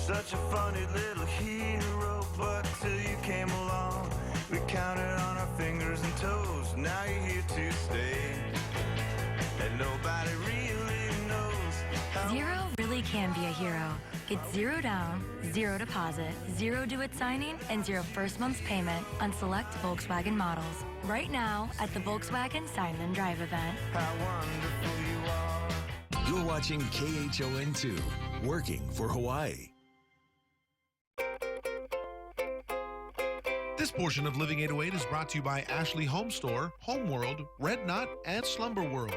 Such a funny little hero, but till you came along, we counted on our fingers and toes. Now you're here to stay, and nobody really knows how. Zero really can be a hero. Get 0 down, 0 deposit, 0 due at signing, and 0 first month's payment on select Volkswagen models. Right now at the Volkswagen Sign and Drive event. How wonderful you are. You're watching KHON2, working for Hawaii. This portion of Living 808 is brought to you by Ashley Home Store, Home World, Red Nut, and Slumber World.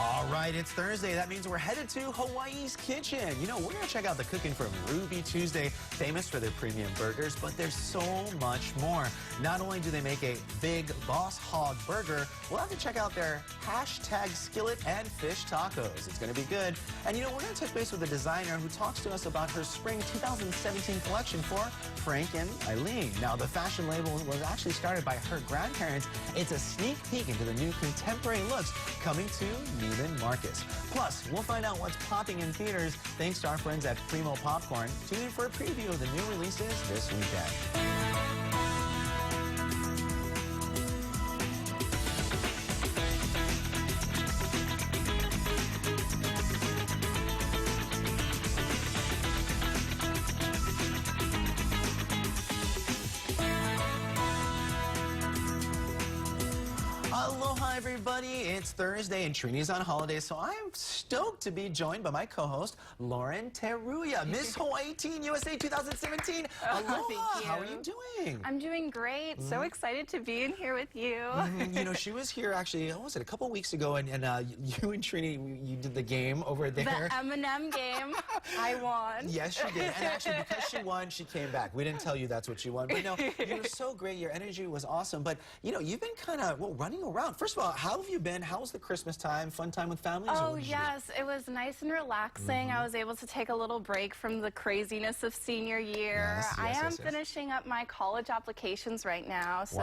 All right, it's Thursday. That means we're headed to Hawaii's Kitchen. You know, we're going to check out the cooking from Ruby Tuesday, famous for their premium burgers, but there's so much more. Not only do they make a big Boss Hog burger, we'll have to check out their hashtag skillet and fish tacos. It's going to be good. And, you know, we're going to touch base with a designer who talks to us about her spring 2017 collection for Frank and Eileen. Now, the fashion label was actually started by her grandparents. It's a sneak peek into the new contemporary looks coming to Neiman Marcus. Plus, we'll find out what's popping in theaters thanks to our friends at Primo Popcorn. Tune in for a preview of the new releases this weekend. Aloha, everybody. It's Thursday, and Trini's on holiday, so I'm stoked to be joined by my co-host, Lauren Teruya, Miss Hawaii Teen USA 2017. Aloha. Thank you. How are you doing? I'm doing great. So excited to be in here with you. You know, she was here actually, what was it, a couple weeks ago, and you and Trini, you did the game over there. The M&M game, I won. Yes, she did. And actually, because she won, she came back. We didn't tell you that's what she won. But no, you were so great. Your energy was awesome. But, you know, you've been kind of, well, running around. First of all, how have you been? How was the Christmas time? Fun time with families? Oh, yes. It was nice and relaxing. I was able to take a little break from the craziness of senior year. I am finishing up my college applications right now. So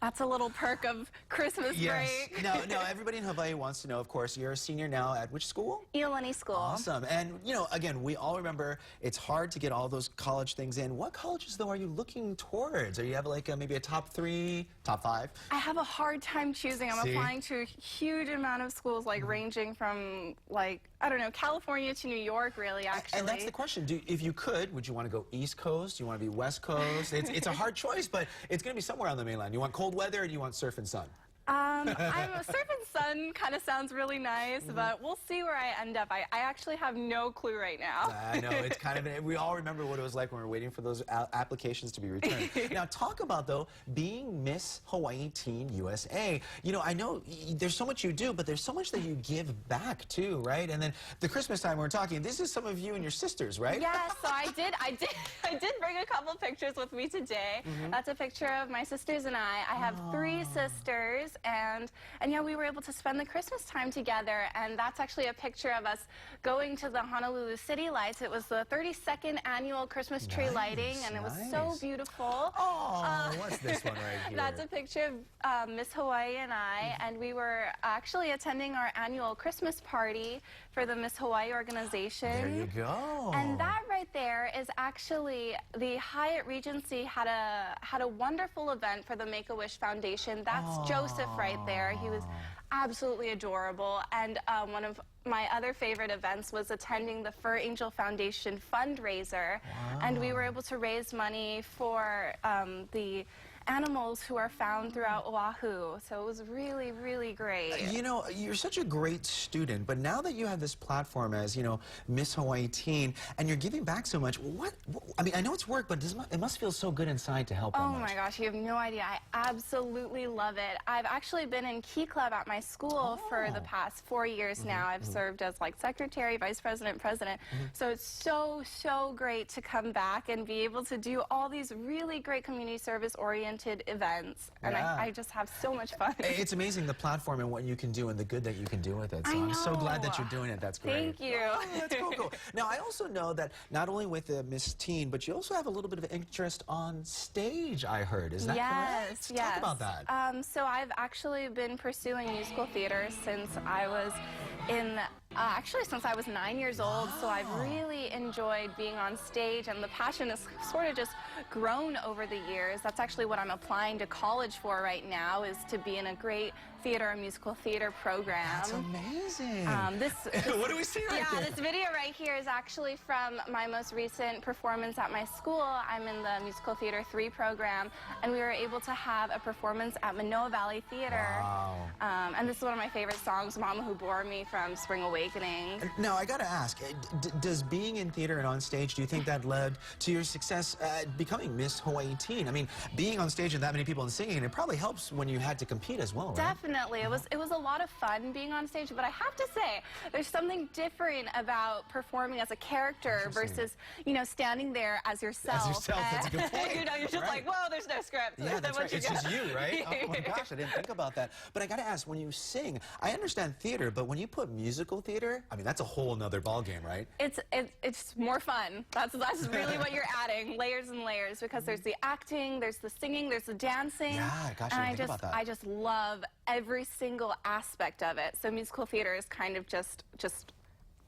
that's a little perk of Christmas break. No, everybody in Hawaii wants to know, of course, you're a senior now at which school? Iolani School. Awesome. And, you know, again, we all remember it's hard to get all those college things in. What colleges, though, are you looking towards? Or you have, like, maybe a top 3, top 5? I have a hard time choosing. I'm applying to a huge amount of schools, like, ranging from, like, I don't know, California to New York, really, actually. And that's the question. If you could, would you want to go East Coast? Do you want to be West Coast? It's a hard choice, but it's going to be somewhere on the mainland. You want cold weather or do you want surf and sun? I'm a surf and sun kind of sounds really nice, but we'll see where I end up. I actually have no clue right now. I know, it's kind of, we all remember what it was like when we were waiting for those applications to be returned. Now, talk about, though, being Miss Hawaii Teen USA. You know, I know there's so much you do, but there's so much that you give back, too, right? And then the Christmas time we're talking, this is some of you and your sisters, right? Yes, so I did bring a couple pictures with me today. That's a picture of my sisters and I. I have 3 sisters. And yeah, we were able to spend the Christmas time together, and that's actually a picture of us going to the Honolulu City Lights. It was the 32nd annual Christmas tree lighting, and it was so beautiful. Oh, what's this one right here? That's a picture of Miss Hawaii and I, and we were actually attending our annual Christmas party for the Miss Hawaii organization. There you go. And that right there is actually the Hyatt Regency had a wonderful event for the Make-A-Wish Foundation. That's Joseph right there. He was absolutely adorable. And one of my other favorite events was attending the Fur Angel Foundation fundraiser. And we were able to raise money for the animals who are found throughout Oahu. So it was really, really great. You know, you're such a great student, but now that you have this platform as, you know, Miss Hawaii Teen, and you're giving back so much, I mean, I know it's work, but it must feel so good inside to help. Oh my gosh, you have no idea. I absolutely love it. I've actually been in Key Club at my school for the past 4 years now. I've served as like secretary, vice president, president. So it's so great to come back and be able to do all these really great community service oriented events, and I just have so much fun. It's amazing the platform and what you can do and the good that you can do with it. So I'm so glad that you're doing it. That's great. Thank you. Oh, that's cool. Now, I also know that not only with the Miss Teen, but you also have a little bit of interest on stage, I heard. Is that correct? Yes. Talk about that. So I've actually been pursuing musical theater since I was in Actually, since I was 9 years old, so I've really enjoyed being on stage, and the passion has sort of just grown over the years. That's actually what I'm applying to college for right now, is to be in a great theater and musical theater program. That's amazing. What do we see right there? Yeah, this video right here is actually from my most recent performance at my school. I'm in the Musical Theater 3 program, and we were able to have a performance at Manoa Valley Theater. Wow. And this is one of my favorite songs, Mama Who Bore Me from Spring Awakening. Now, I gotta ask, does being in theater and on stage, do you think that led to your success becoming Miss Hawaii Teen? I mean, being on stage with that many people and singing, it probably helps when you had to compete as well, right? Definitely. It was a lot of fun being on stage, but I have to say, there's something different about performing as a character versus, you know, standing there as yourself. As yourself, that's a good point. You know, you're just like, whoa, there's no script. Yeah, that's right. It's just you, right? Oh my gosh, I didn't think about that. But I gotta ask, when you sing, I understand theater, but when you put musical theater, I mean, that's a whole nother ballgame, right? It's more fun. That's really what you're adding, layers and layers, because there's the acting, there's the singing, there's the dancing. Yeah, gosh, I didn't think about that. I just love every single aspect of it. So musical theater is kind of just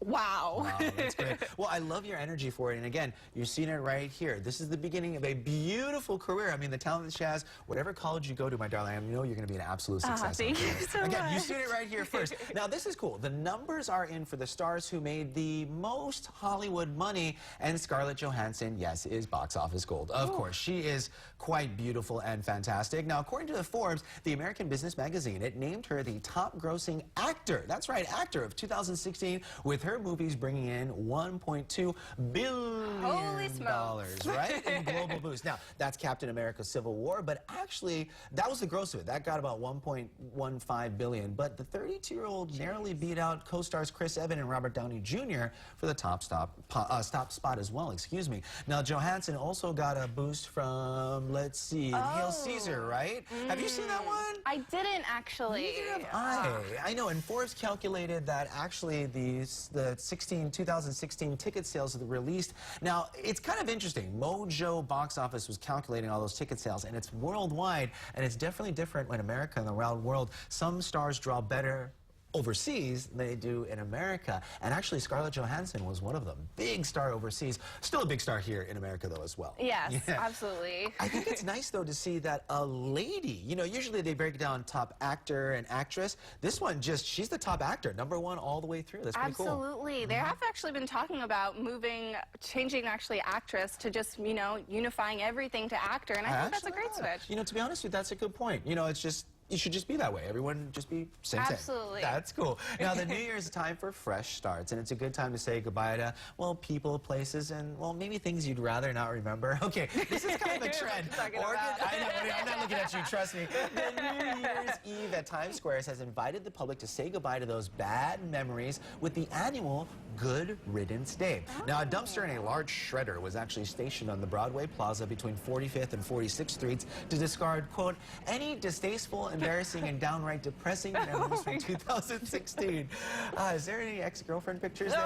wow. Wow, that's great. Well, I love your energy for it. And again, you've seen it right here. This is the beginning of a beautiful career. I mean, the talent that she has, whatever college you go to, my darling, I know you're going to be an absolute success. Thank you so much. Again, you've seen it right here first. Now, this is cool. The numbers are in for the stars who made the most Hollywood money, and Scarlett Johansson, yes, is box office gold. Of course, she is quite beautiful and fantastic. Now, according to the Forbes, the American Business Magazine, it named her the top grossing actor. That's right, actor of 2016, with her movies bringing in $1.2 billion. Holy smokes. Right? In global boost. Now, that's Captain America Civil War, but actually, that was the gross of it. That got about $1.15 billion. But the 32-year-old narrowly beat out co-stars Chris Evans and Robert Downey Jr. for the top spot as well, excuse me. Now, Johansson also got a boost from, let's see, Hail Caesar, right? Have you seen that one? I didn't actually. Neither have I know, and Forbes calculated that actually the 2016 ticket sales that were released. Now, it's kind of interesting. Mojo Box Office was calculating all those ticket sales, and it's worldwide, and it's definitely different in America and the round world. Some stars draw better overseas than they do in America. And actually, Scarlett Johansson was one of them. Big star overseas. Still a big star here in America, though, as well. Yes, absolutely. I think it's nice, though, to see that a lady, you know, usually they break down top actor and actress. This one she's the top actor, #1 all the way through. That's pretty cool. Absolutely. They have actually been talking about changing actually actress to just, you know, unifying everything to actor. And I think that's a great switch. You know, to be honest with you, that's a good point. You know, it's just, you should just be that way. Everyone just be same. Absolutely. That's cool. Now, the new year is a time for fresh starts, and it's a good time to say goodbye to, well, people, places, and, well, maybe things you'd rather not remember. Okay, this is kind of a trend. I know, I'm not looking at you, trust me. The New Year's Eve at Times Square has invited the public to say goodbye to those bad memories with the annual Good Riddance Day. Now, a dumpster and a large shredder was actually stationed on the Broadway Plaza between 45th and 46th Streets to discard, quote, any distasteful, embarrassing, and downright depressing memories from 2016. Is there any ex-girlfriend pictures there?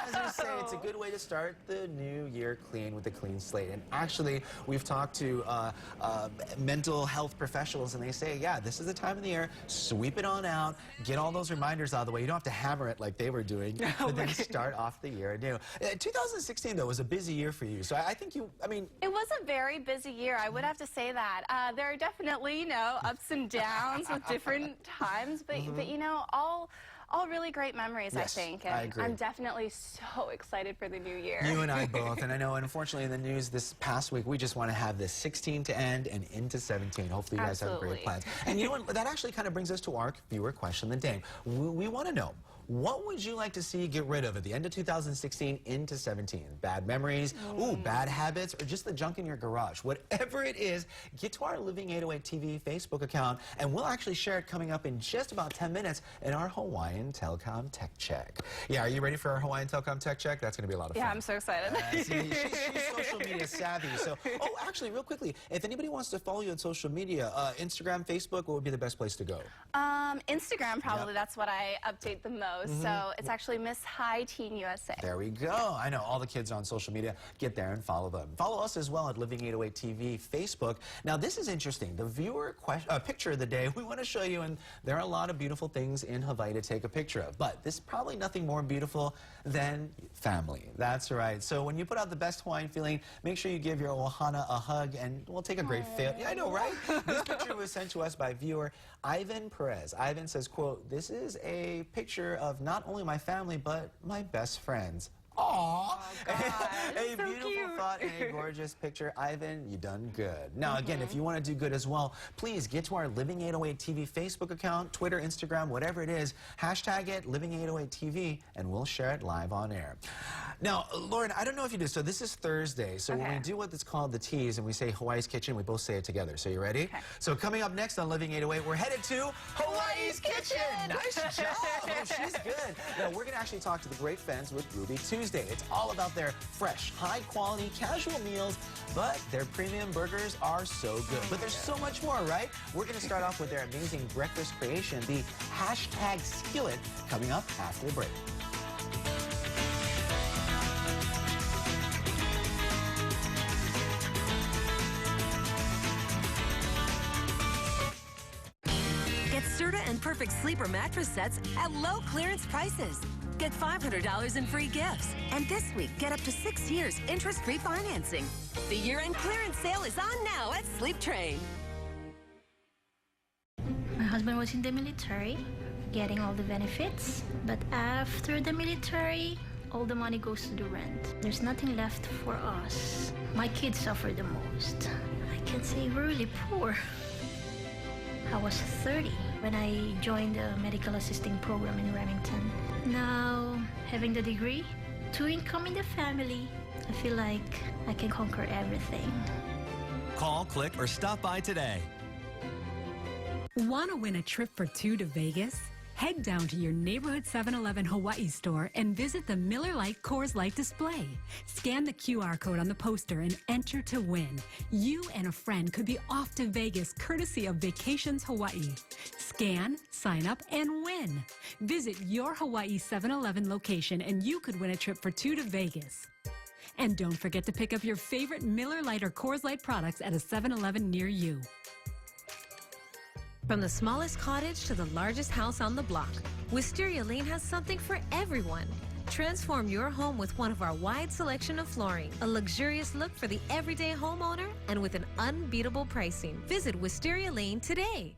As I say, it's a good way to start the new year clean with a clean slate. And actually, we've talked to mental health professionals, and they say, yeah, this is the time of the year. Sweep it on out. Get all those reminders out of the way. You don't have to hammer it like they were doing, but then start off the year anew. 2016, though, was a busy year for you. So I think It was a very busy year. I would have to say that. There are definitely, you know, ups and downs with different times, but you know, all really great memories, yes, I think. And I agree. I'm definitely so excited for the new year. You and I both. And I know, unfortunately, in the news this past week, we just want to have this 16 to end and into 17. Hopefully, you guys have great plans. And you know what? That actually kind of brings us to our viewer question of the day. We want to know, what would you like to see get rid of at the end of 2016 into 17? Bad memories, bad habits, or just the junk in your garage? Whatever it is, get to our Living 808 TV Facebook account, and we'll actually share it coming up in just about 10 minutes in our Hawaiian Telecom Tech Check. Yeah, are you ready for our Hawaiian Telecom Tech Check? That's going to be a lot of fun. Yeah, I'm so excited. See, she's social media savvy. So, actually, real quickly, if anybody wants to follow you on social media, Instagram, Facebook, what would be the best place to go? Instagram, probably. That's what I update the most. So it's actually Miss High Teen USA. There we go. I know all the kids on social media. Get there and follow them. Follow us as well at Living 808 TV Facebook. Now, this is interesting. The viewer picture of the day we want to show you, and there are a lot of beautiful things in Hawaii to take a picture of. But this is probably nothing more beautiful than family. That's right. So when you put out the best Hawaiian feeling, make sure you give your ohana a hug, and we'll take a great fit. Yeah, I know, right? This picture was sent to us by viewer Ivan Perez. Ivan says, quote, "This is a picture of not only my family, but my best friends." Aww. Oh, A beautiful thought and a gorgeous picture. Ivan, you done good. Now, again, if you want to do good as well, please get to our Living 808 TV Facebook account, Twitter, Instagram, whatever it is. Hashtag it Living 808 TV, and we'll share it live on air. Now, Lauren, I don't know if you do. So this is Thursday. So when we do what's called the tease and we say Hawaii's Kitchen, we both say it together. So you ready? Okay. So coming up next on Living 808, we're headed to Hawaii's Kitchen. Nice job. Oh, she's good. Now, we're going to actually talk to the great friends with Ruby Tuesday. It's all about their fresh, high-quality, casual meals, but their premium burgers are so good. But there's so much more, right? We're going to start off with their amazing breakfast creation, the hashtag skillet, coming up after the break. Get Serta and Perfect Sleeper mattress sets at low clearance prices. Get $500 in free gifts. And this week, get up to 6 years interest-free financing. The year-end clearance sale is on now at Sleep Train. My husband was in the military, getting all the benefits. But after the military, all the money goes to the rent. There's nothing left for us. My kids suffer the most. I can say we're really poor. I was 30 when I joined the medical assisting program in Remington. Now, having the degree, 2 income in the family, I feel like I can conquer everything. Call, click, or stop by today. Want to win a trip for 2 to Vegas? Head down to your neighborhood 7-Eleven Hawaii store and visit the Miller Lite Coors Light display. Scan the QR code on the poster and enter to win. You and a friend could be off to Vegas courtesy of Vacations Hawaii. Scan, sign up, and win. Visit your Hawaii 7-Eleven location and you could win a trip for 2 to Vegas. And don't forget to pick up your favorite Miller Lite or Coors Light products at a 7-Eleven near you. From the smallest cottage to the largest house on the block, Wisteria Lane has something for everyone. Transform your home with one of our wide selection of flooring, a luxurious look for the everyday homeowner, and with an unbeatable pricing. Visit Wisteria Lane today.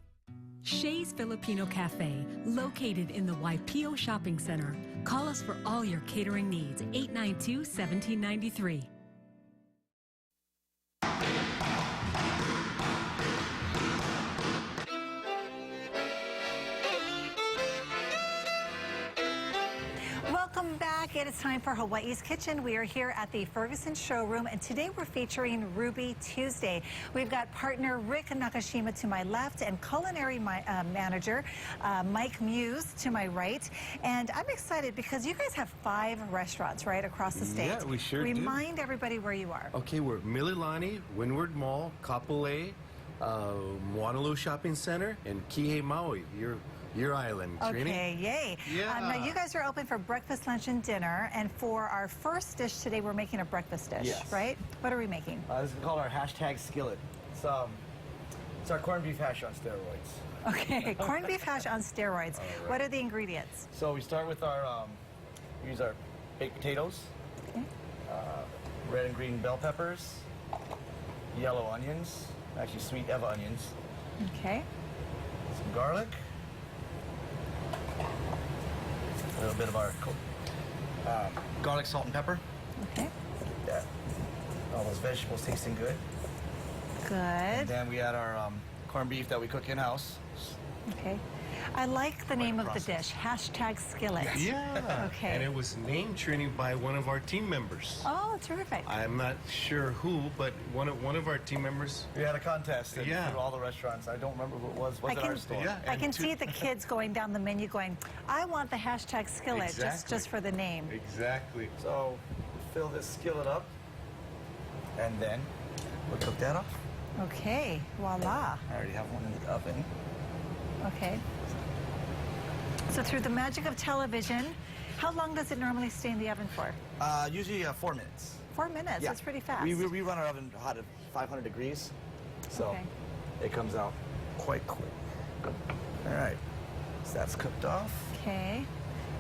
Shea's Filipino Cafe, located in the Waipio Shopping Center. Call us for all your catering needs, 892-1793. Welcome back. It is time for Hawaii's Kitchen. We are here at the Ferguson Showroom, and today we're featuring Ruby Tuesday. We've got partner Rick Nakashima to my left and culinary manager Mike Muse to my right. And I'm excited because you guys have 5 restaurants right across the state. Yeah, we sure do. Remind everybody where you are. Okay, we're Mililani, Windward Mall, Kapolei, Moanalua Shopping Center, and Kihei Maui, your island, Trini. Okay, yay. Yeah. Now, you guys are open for breakfast, lunch, and dinner. And for our first dish today, we're making a breakfast dish, Yes. right? What are we making? This is called our hashtag skillet. It's our corned beef hash on steroids. Okay, corned beef hash on steroids. Right. What are the ingredients? So we start with our, we use our baked potatoes, Okay. Red and green bell peppers, yellow onions, actually sweet Eva onions, Okay. some garlic, a little bit of our garlic, salt, and pepper. Okay. Yeah. All those vegetables tasting good. Good. And then we add our corned beef that we cook in-house. Okay. I like the name of the process. dish, hashtag skillet. Yeah. Okay. And it was named, Trini, by one of our team members. Oh, terrific. I'm not sure who, but one of our team members. We had a contest and Yeah. through all the restaurants. I don't remember who it was. Was it our store? Yeah. I and can to- see the kids going down the menu going, I want the hashtag skillet Exactly. just for the name. Exactly. So fill this skillet up, and then we'll cook that off. Okay, voila. I already have one in the oven. Okay. So through the magic of television, how long does it normally stay in the oven for? Usually 4 minutes. 4 minutes, Yeah. that's pretty fast. We run our oven hot at 500 degrees, so Okay. it comes out quite quick. All right, so that's cooked off. Okay,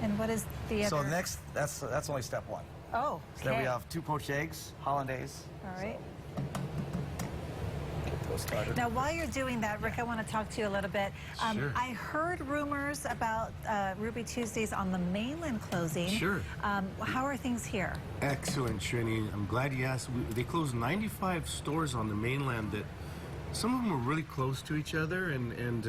and what is the other? So next, that's only step 1. Oh, So then we okay. have 2 poached eggs, hollandaise. All right. Get those started. Now, while you're doing that, Rick, I want to talk to you a little bit. Sure. I heard rumors about Ruby Tuesdays on the mainland closing. Sure. How are things here? Excellent, Trini. I'm glad you asked. They closed 95 stores on the mainland that some of them were really close to each other, and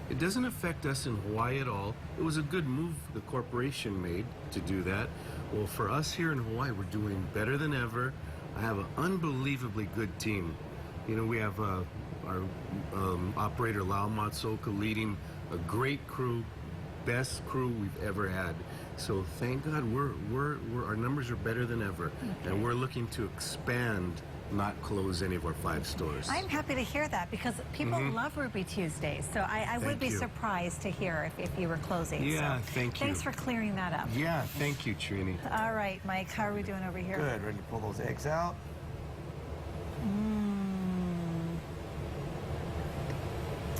it doesn't affect us in Hawaii at all. It was a good move the corporation made to do that. Well, for us here in Hawaii, we're doing better than ever. I have an unbelievably good team. You know, we have our operator, Lau Matsuoka, leading a great crew, best crew we've ever had. So thank God our numbers are better than ever. Okay. And we're looking to expand, not close any of our 5 stores. I'm happy to hear that because people love Ruby Tuesdays. So I would Thank be you. surprised to hear if you were closing. Yeah, so thank you. Thanks for clearing that up. Yeah, thank you, Trini. All right, Mike, how are we doing over here? Good, ready to pull those eggs out.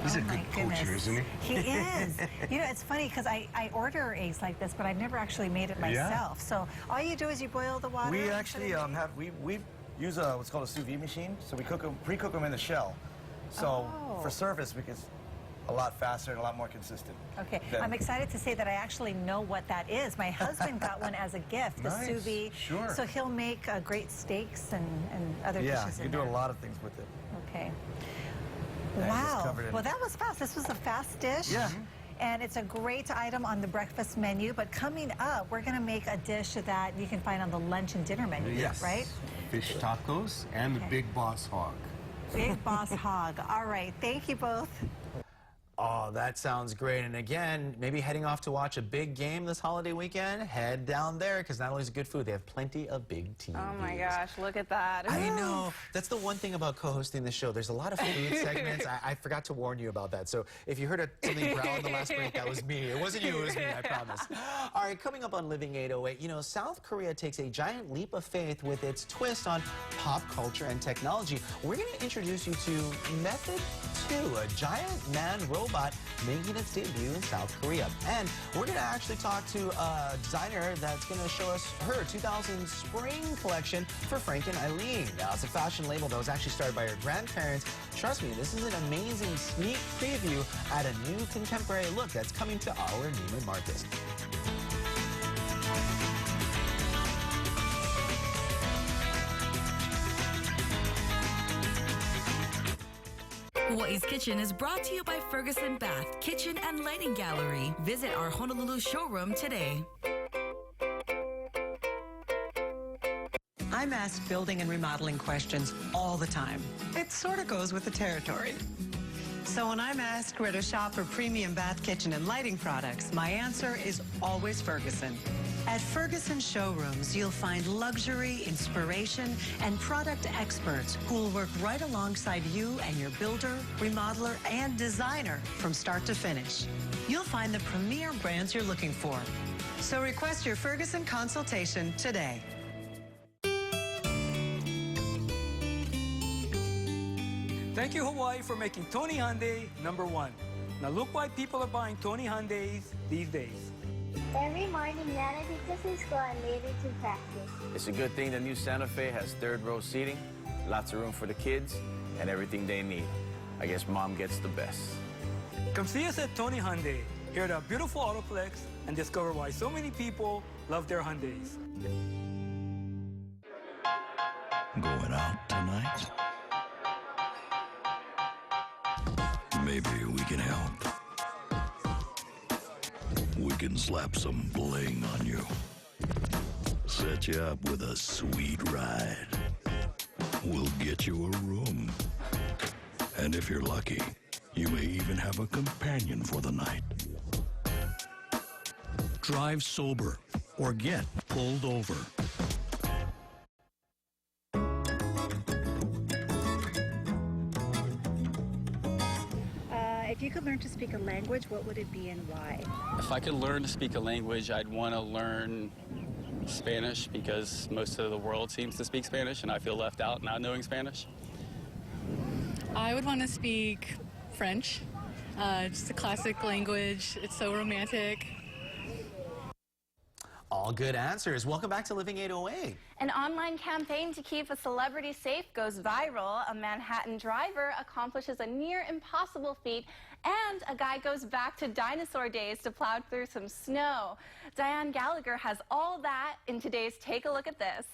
He's a Oh, my good poacher, goodness. isn't he? He is. You know, it's funny because I order eggs like this, but I've never actually made it Yeah. myself. So all you do is you boil the water. We and actually put it in. we use what's called a sous vide machine. So we pre-cook them in the shell. So Oh. for service, it's a lot faster and a lot more consistent. Okay, Then- I'm excited to say that I actually know what that is. My husband got one as a gift, the Nice. sous vide. Sure. So he'll make great steaks and other Yeah, dishes you in can do there. a lot of things with it. Okay. And it's just Wow. covered in- Well, that was fast. This was a fast dish. Yeah. And it's a great item on the breakfast menu. But coming up, we're going to make a dish that you can find on the lunch and dinner menu, Yes. right? Fish tacos and the Okay. Big Boss Hog. Big Boss Hog. All right. Thank you both. Oh, that sounds great. And again, maybe heading off to watch a big game this holiday weekend, head down there because not only is it good food, they have plenty of big TVs. Oh my gosh, look at that. I know. That's the one thing about co-hosting the show. There's a lot of food segments. I forgot to warn you about that. So if you heard something growl in the last break, that was me. It wasn't you, it was me, I promise. All right, coming up on Living 808, you know, South Korea takes a giant leap of faith with its twist on pop culture and technology. We're going to introduce you to Method 2, a giant man robot making its debut in South Korea. And we're going to actually talk to a designer that's going to show us her 2000 spring collection for Frank and Eileen. Now, it's a fashion label that was actually started by her grandparents. Trust me, this is an amazing sneak preview at a new contemporary look that's coming to our Neiman Marcus. Hawaii's Kitchen is brought to you by Ferguson Bath Kitchen and Lighting Gallery. Visit our Honolulu showroom today. I'm asked building and remodeling questions all the time. It sort of goes with the territory. So when I'm asked where to shop for premium bath, kitchen, and lighting products, my answer is always Ferguson. At Ferguson showrooms, you'll find luxury, inspiration, and product experts who will work right alongside you and your builder, remodeler, and designer from start to finish. You'll find the premier brands you're looking for. So request your Ferguson consultation today. Thank you, Hawaii, for making Tony Hyundai #1. Now look why people are buying Tony Hyundais these days. Every morning, Nana takes us to school and later to practice. It's a good thing the new Santa Fe has third-row seating, lots of room for the kids, and everything they need. I guess Mom gets the best. Come see us at Tony Hyundai, here at our beautiful Autoplex, and discover why so many people love their Hyundais. Going out tonight? Maybe we can help. We can slap some bling on you. Set you up with a sweet ride. We'll get you a room. And if you're lucky, you may even have a companion for the night. Drive sober or get pulled over. If you could learn to speak a language, what would it be and why? If I could learn to speak a language, I'd want to learn Spanish because most of the world seems to speak Spanish and I feel left out not knowing Spanish. I would want to speak French. Just a classic language. It's so romantic. All good answers. Welcome back to Living 808. An online campaign to keep a celebrity safe goes viral. A Manhattan driver accomplishes a near impossible feat, and a guy goes back to dinosaur days to plow through some snow. Diane Gallagher has all that in today's Take a Look at This.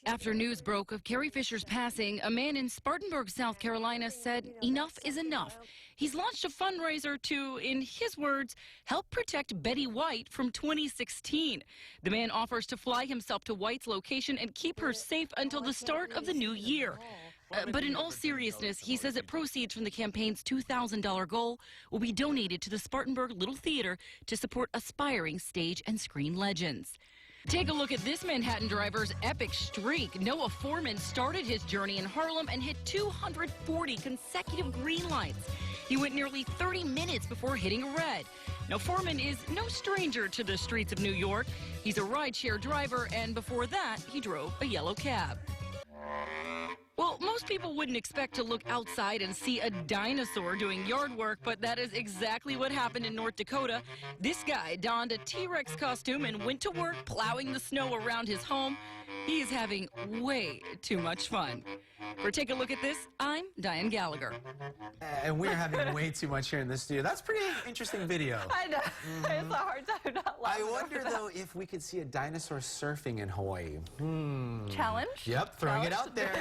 After news broke of Carrie Fisher's passing, a man in Spartanburg, South Carolina said enough is enough. He's launched a fundraiser to, in his words, help protect Betty White from 2016. The man offers to fly himself to White's location and keep her safe until the start of the new year. But in all seriousness, he says that proceeds from the campaign's $2,000 goal will be donated to the Spartanburg Little Theater to support aspiring stage and screen legends. Take a look at this Manhattan driver's epic streak. Noah Foreman started his journey in Harlem and hit 240 consecutive green lights. He went nearly 30 minutes before hitting a red. Now, Foreman is no stranger to the streets of New York. He's a rideshare driver, and before that, he drove a yellow cab. Well, most people wouldn't expect to look outside and see a dinosaur doing yard work, but that is exactly what happened in North Dakota. This guy donned a T-Rex costume and went to work plowing the snow around his home. He is having way too much fun. For Take a Look at This, I'm Diane Gallagher. And we're having way too much here in the studio. That's a pretty interesting video. I know. It's a hard time not laughing. I wonder, though, if we could see a dinosaur surfing in Hawaii. Challenge? Yep, throwing it out there.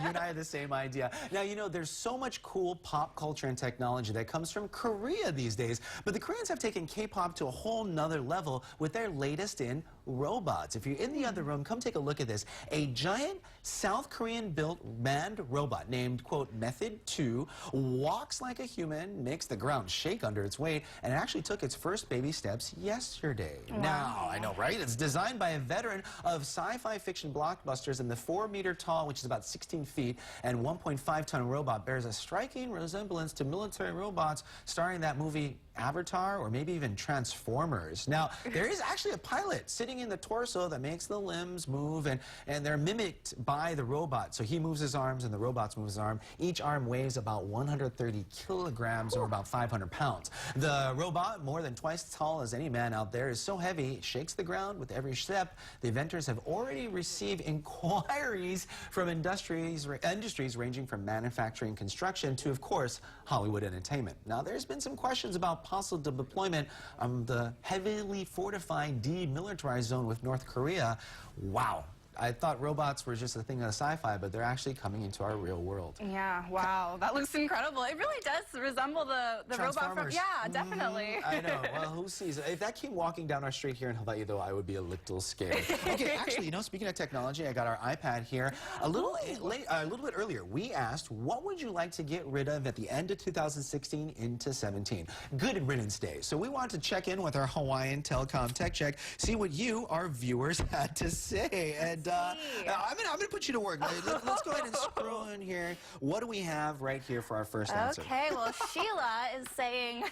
You and I have the same idea. Now, you know, there's so much cool pop culture and technology that comes from Korea these days, but the Koreans have taken K-pop to a whole nother level with their latest in robots. If you're in the other room, come take a look at this. A giant South Korean-built manned robot named, quote, Method 2 walks like a human, makes the ground shake under its weight, and it actually took its first baby steps yesterday. Wow. Now, I know, right? It's designed by a veteran of sci-fi fiction blockbusters, and the 4-meter-tall, which is about 16 feet, and 1.5-ton robot bears a striking resemblance to military robots starring that movie Avatar or maybe even Transformers. Now, there is actually a pilot sitting in the torso that makes the limbs move, and they're mimicked by the robot. So he moves his arms and the robot moves his arm. Each arm weighs about 130 kilograms or about 500 pounds. The robot, more than twice as tall as any man out there, is so heavy it shakes the ground with every step. The inventors have already received inquiries from industries ranging from manufacturing, construction to, of course, Hollywood entertainment. Now, there's been some questions about possible deployment of the heavily fortified demilitarized zone with North Korea. Wow. I thought robots were just a thing of sci-fi, but they're actually coming into our real world. Yeah, wow, that looks incredible. It really does resemble the robot from, yeah, definitely. I know, well, who sees it? If that came walking down our street here in Hawaii, though, I would be a little scared. Okay, actually, you know, speaking of technology, I got our iPad here. A little bit earlier, we asked, what would you like to get rid of at the end of 2016 into 17? Good riddance day. So we wanted to check in with our Hawaiian Telecom Tech Check, see what you, our viewers, had to say. And I'm gonna put you to work. Let's go ahead and scroll in here. What do we have right here for our first answer? Okay, well, Sheila is saying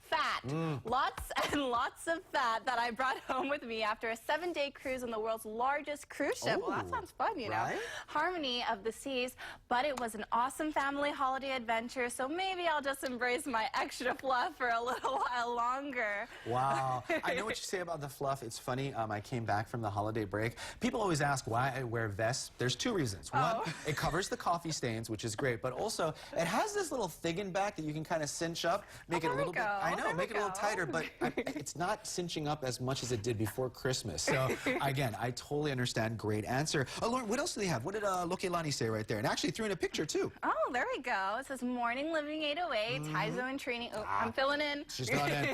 fat. Lots and lots of fat that I brought home with me after a 7-day cruise on the world's largest cruise ship. Well, that sounds fun, you know. Right? Harmony of the Seas. But it was an awesome family holiday adventure, so maybe I'll just embrace my extra fluff for a little while longer. Wow. I know what you say about the fluff. It's funny. I came back from the holiday break. People always ask why I wear vests. There's two reasons. One, it covers the coffee stains, which is great, but also it has this little thing in back that you can kind of cinch up, make it a little bit, I know, make it a little tighter, but it's not cinching up as much as it did before Christmas. So again, I totally understand. Great answer. Oh, Lauren, what else do they have? What did Lokelani say right there? And actually threw in a picture too. Oh, there we go. It says morning living 808, Taizo training. Oh, I'm filling in. She's going in.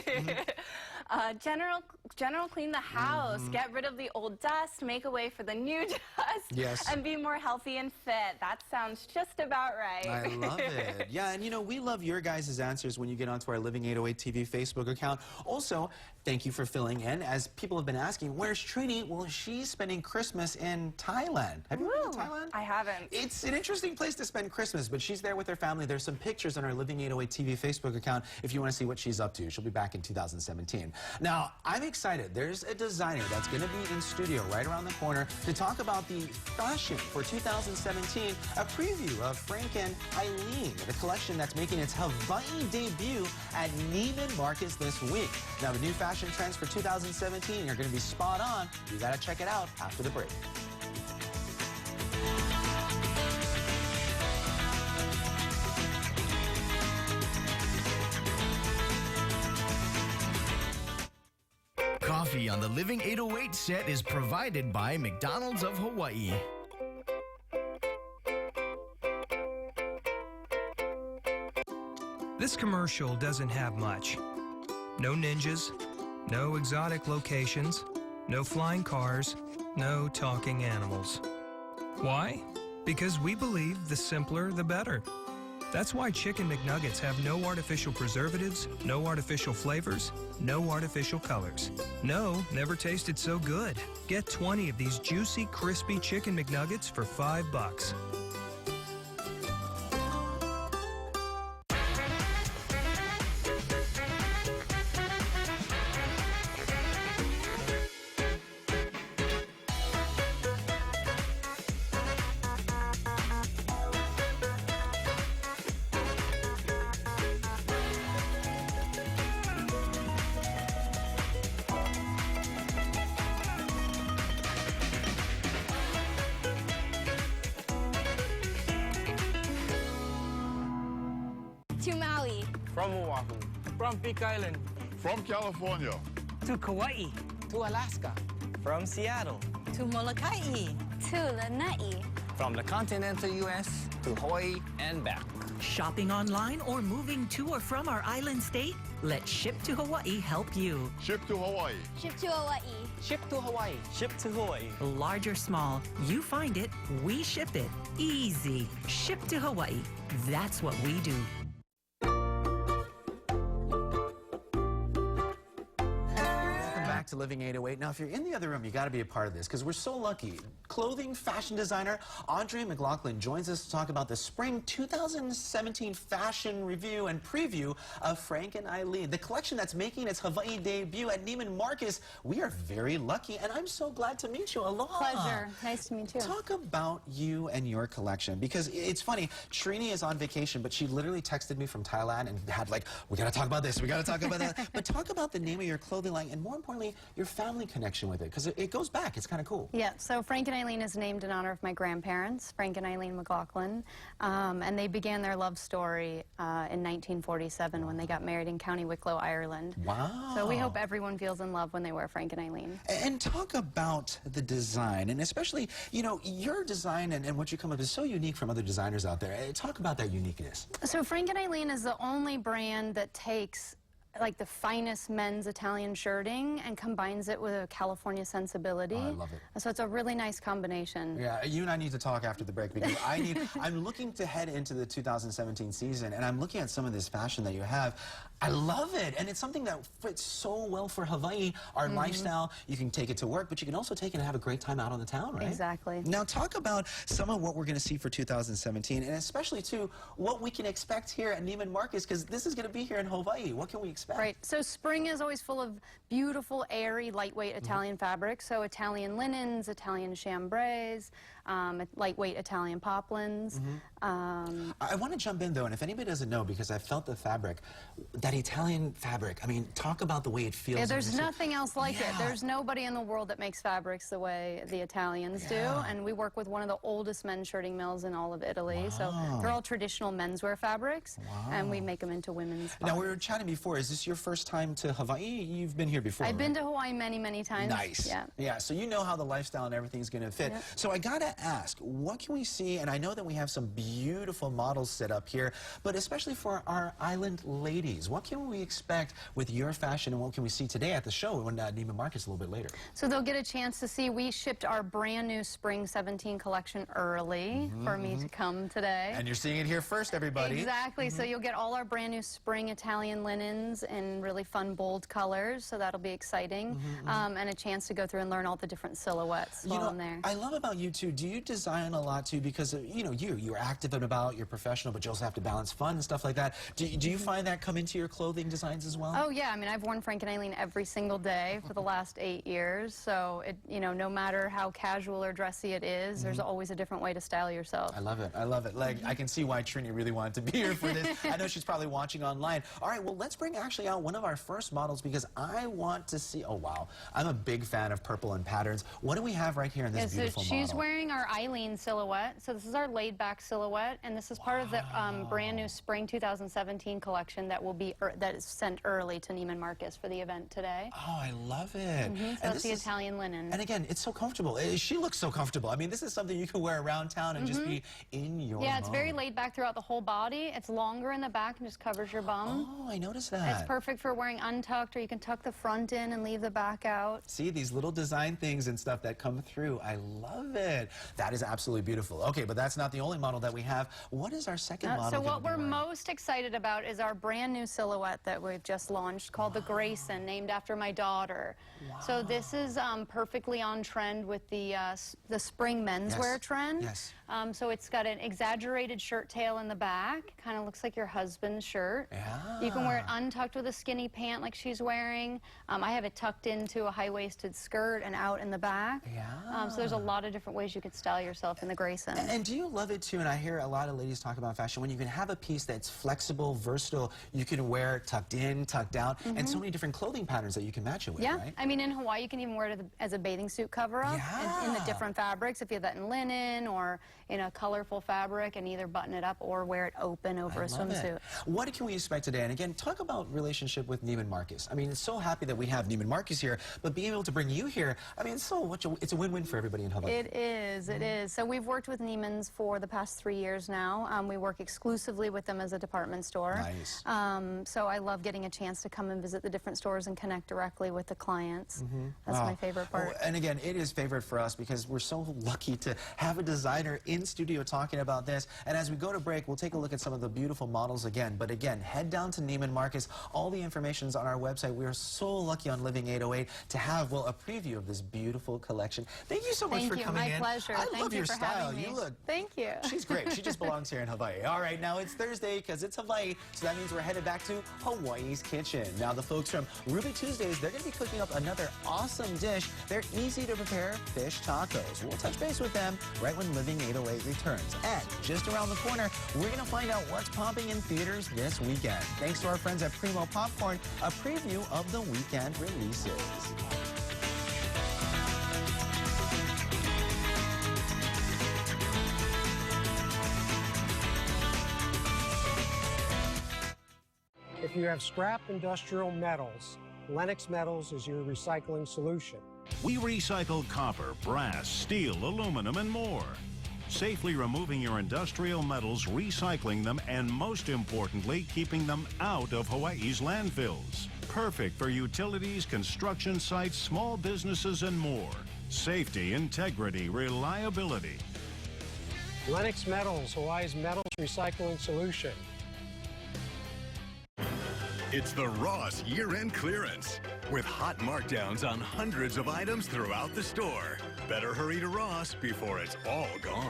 General clean the house, get rid of the old dust, make a way for the than you just. Yes. And be more healthy and fit. That sounds just about right. I love it. Yeah, and you know, we love your guys' answers when you get onto our Living 808 TV Facebook account. Also, thank you for filling in. As people have been asking, where's Trini? Well, she's spending Christmas in Thailand. Have you been to Thailand? I haven't. It's an interesting place to spend Christmas, but she's there with her family. There's some pictures on our Living 808 TV Facebook account if you want to see what she's up to. She'll be back in 2017. Now, I'm excited. There's a designer that's going to be in studio right around the corner to talk about the fashion for 2017, a preview of Frank and Eileen, the collection that's making its Hawaii debut at Neiman Marcus this week. Now, the new fashion trends for 2017 are going to be spot on. You got to check it out after the break. Coffee on the Living 808 set is provided by McDonald's of Hawaii. This commercial doesn't have much. No ninjas, no exotic locations, no flying cars, no talking animals. Why? Because we believe the simpler the better. That's why Chicken McNuggets have no artificial preservatives, no artificial flavors, no artificial colors. No, never tasted so good. Get 20 of these juicy, crispy Chicken McNuggets for $5. To Maui. From Oahu. From Peak Island. From California. To Kauai. To Alaska. From Seattle. To Molokai. To Lanai. From the continental U.S. to Hawaii and back. Shopping online or moving to or from our island state? Let Ship to Hawaii help you. Ship to Hawaii. Ship to Hawaii. Ship to Hawaii. Ship to Hawaii. Large or small, you find it, we ship it. Easy. Ship to Hawaii. That's what we do. To Living 808. Now, if you're in the other room, you got to be a part of this because we're so lucky. Clothing fashion designer Andre McLaughlin joins us to talk about the spring 2017 fashion review and preview of Frank and Eileen, the collection that's making its Hawaii debut at Neiman Marcus. We are very lucky, and I'm so glad to meet you. Aloha. Pleasure. Nice to meet you. Talk about you and your collection because it's funny. Trini is on vacation, but she literally texted me from Thailand and had like, we got to talk about this, we got to talk about that. But talk about the name of your clothing line and more importantly, your family connection with it, because it goes back. It's kind of cool. Yeah, so Frank and Eileen is named in honor of my grandparents, Frank and Eileen McLaughlin, and they began their love story in 1947 when they got married in County Wicklow, Ireland. Wow. So we hope everyone feels in love when they wear Frank and Eileen. And talk about the design, and especially, you know, your design and what you come up with is so unique from other designers out there. Talk about that uniqueness. So Frank and Eileen is the only brand that takes like the finest men's Italian shirting and combines it with a California sensibility. Oh, I love it. So it's a really nice combination. Yeah, you and I need to talk after the break because I'm looking to head into the 2017 season and I'm looking at some of this fashion that you have. I love it, and it's something that fits so well for Hawaii, our lifestyle. You can take it to work, but you can also take it and have a great time out on the town, right? Exactly. Now talk about some of what we're going to see for 2017, and especially, too, what we can expect here at Neiman Marcus, because this is going to be here in Hawaii. What can we expect? Right. So spring is always full of beautiful, airy, lightweight Italian fabrics. So Italian linens, Italian chambrays, lightweight Italian poplins. I want to jump in, though, and if anybody doesn't know, because I felt the fabric, that Italian fabric, I mean, talk about the way it feels. Yeah, there's nothing else like it. There's nobody in the world that makes fabrics the way the Italians do, and we work with one of the oldest men's shirting mills in all of Italy. So they're all traditional menswear fabrics, and we make them into women's. Now, we were chatting before, is this your first time to Hawaii? You've been here before, I've right? been to Hawaii many, many times. Nice. Yeah. Yeah, so you know how the lifestyle and everything's going to fit. Yep. So I got to ask, what can we see? And I know that we have some beautiful models set up here, but especially for our island ladies, what can we expect with your fashion, and what can we see today at the show in Neiman Marcus a little bit later? So they'll get a chance to see, we shipped our brand new Spring 17 collection early for me to come today. And you're seeing it here first, everybody. Exactly. So you'll get all our brand new spring Italian linens in really fun, bold colors. So that'll be exciting. And a chance to go through and learn all the different silhouettes while I'm there. I love about you, too, do you design a lot, too? Because, you know, you're active and about, you're professional, but you also have to balance fun and stuff like that. Do you find that come into your clothing designs as well? Oh, yeah. I mean, I've worn Frank and Eileen every single day for the last 8 years. So, you know, no matter how casual or dressy it is, there's always a different way to style yourself. I love it. I love it. Like, I can see why Trini really wanted to be here for this. I know she's probably watching online. All right, well, let's bring actually out one of our first models because I want to see, oh, wow. I'm a big fan of purple and patterns. What do we have right here in this beautiful model? She's wearing our Eileen silhouette. So this is our laid-back silhouette, and this is part of the brand new Spring 2017 collection that will be that is sent early to Neiman Marcus for the event today. Oh, I love it. So that's the Italian linen. And again, it's so comfortable. She looks so comfortable. I mean, this is something you can wear around town and just be in your Yeah, it's mode. very laid back throughout the whole body. It's longer in the back and just covers your bum. Oh, I noticed that. It's perfect for wearing untucked, or you can tuck the front in and leave the back out. See these little design things and stuff that come through. I love it. That is absolutely beautiful. Okay, but that's not the only model that we have. What is our second model? So what we're most excited about is our brand new silhouette that we've just launched called the Grayson, named after my daughter. So this is perfectly on trend with the spring menswear trend. Yes. So it's got an exaggerated shirt tail in the back, kind of looks like your husband's shirt. Yeah. You can wear it untucked with a skinny pant like she's wearing. I have it tucked into a high-waisted skirt and out in the back. Yeah. So there's a lot of different ways you could style yourself in the Grayson. And do you love it too? And I hear a lot of ladies talk about fashion when you can have a piece that's flexible, versatile, you can wear tucked in, tucked out, and so many different clothing patterns that you can match it with, right? I mean, in Hawaii, you can even wear it as a bathing suit cover-up in the different fabrics. If you have that in linen or in a colorful fabric, and either button it up or wear it open over a swimsuit. What can we expect today? And again, talk about relationship with Neiman Marcus. I mean, it's so happy that we have Neiman Marcus here, but being able to bring you here, I mean, it's a win-win for everybody in Hawaii. It is, it is. So we've worked with Neiman's for the past 3 years now. We work exclusively with them as a department store. Nice. So I love getting a chance to come and visit the different stores and connect directly with the clients. That's my favorite part. And again, it is favorite for us because we're so lucky to have a designer in studio talking about this. And as we go to break, we'll take a look at some of the beautiful models again. But again, head down to Neiman Marcus. All the information is on our website. We are so lucky on Living 808 to have, well, a preview of this beautiful collection. Thank you so much for coming in. My pleasure. I Thank love you your for style. having me. You look. Thank you. She's great. She just belongs here in Hawaii. All right, now it's Thursday because it's Hawaii, so that means we're headed back to Hawaii's Kitchen. Now, the folks from Ruby Tuesdays, they're going to be cooking up another awesome dish. They're easy to prepare fish tacos. We'll touch base with them right when Living 808 returns. And just around the corner, we're going to find out what's popping in theaters this weekend. Thanks to our friends at Primo Popcorn, a preview of the weekend releases. If you have scrap industrial metals, Lennox Metals is your recycling solution. We recycle copper, brass, steel, aluminum, and more. Safely removing your industrial metals, recycling them, and most importantly, keeping them out of Hawaii's landfills. Perfect for utilities, construction sites, small businesses, and more. Safety, integrity, reliability. Lennox Metals, Hawaii's metals recycling solution. It's the Ross year-end clearance with hot markdowns on hundreds of items throughout the store. Better hurry to Ross before it's all gone.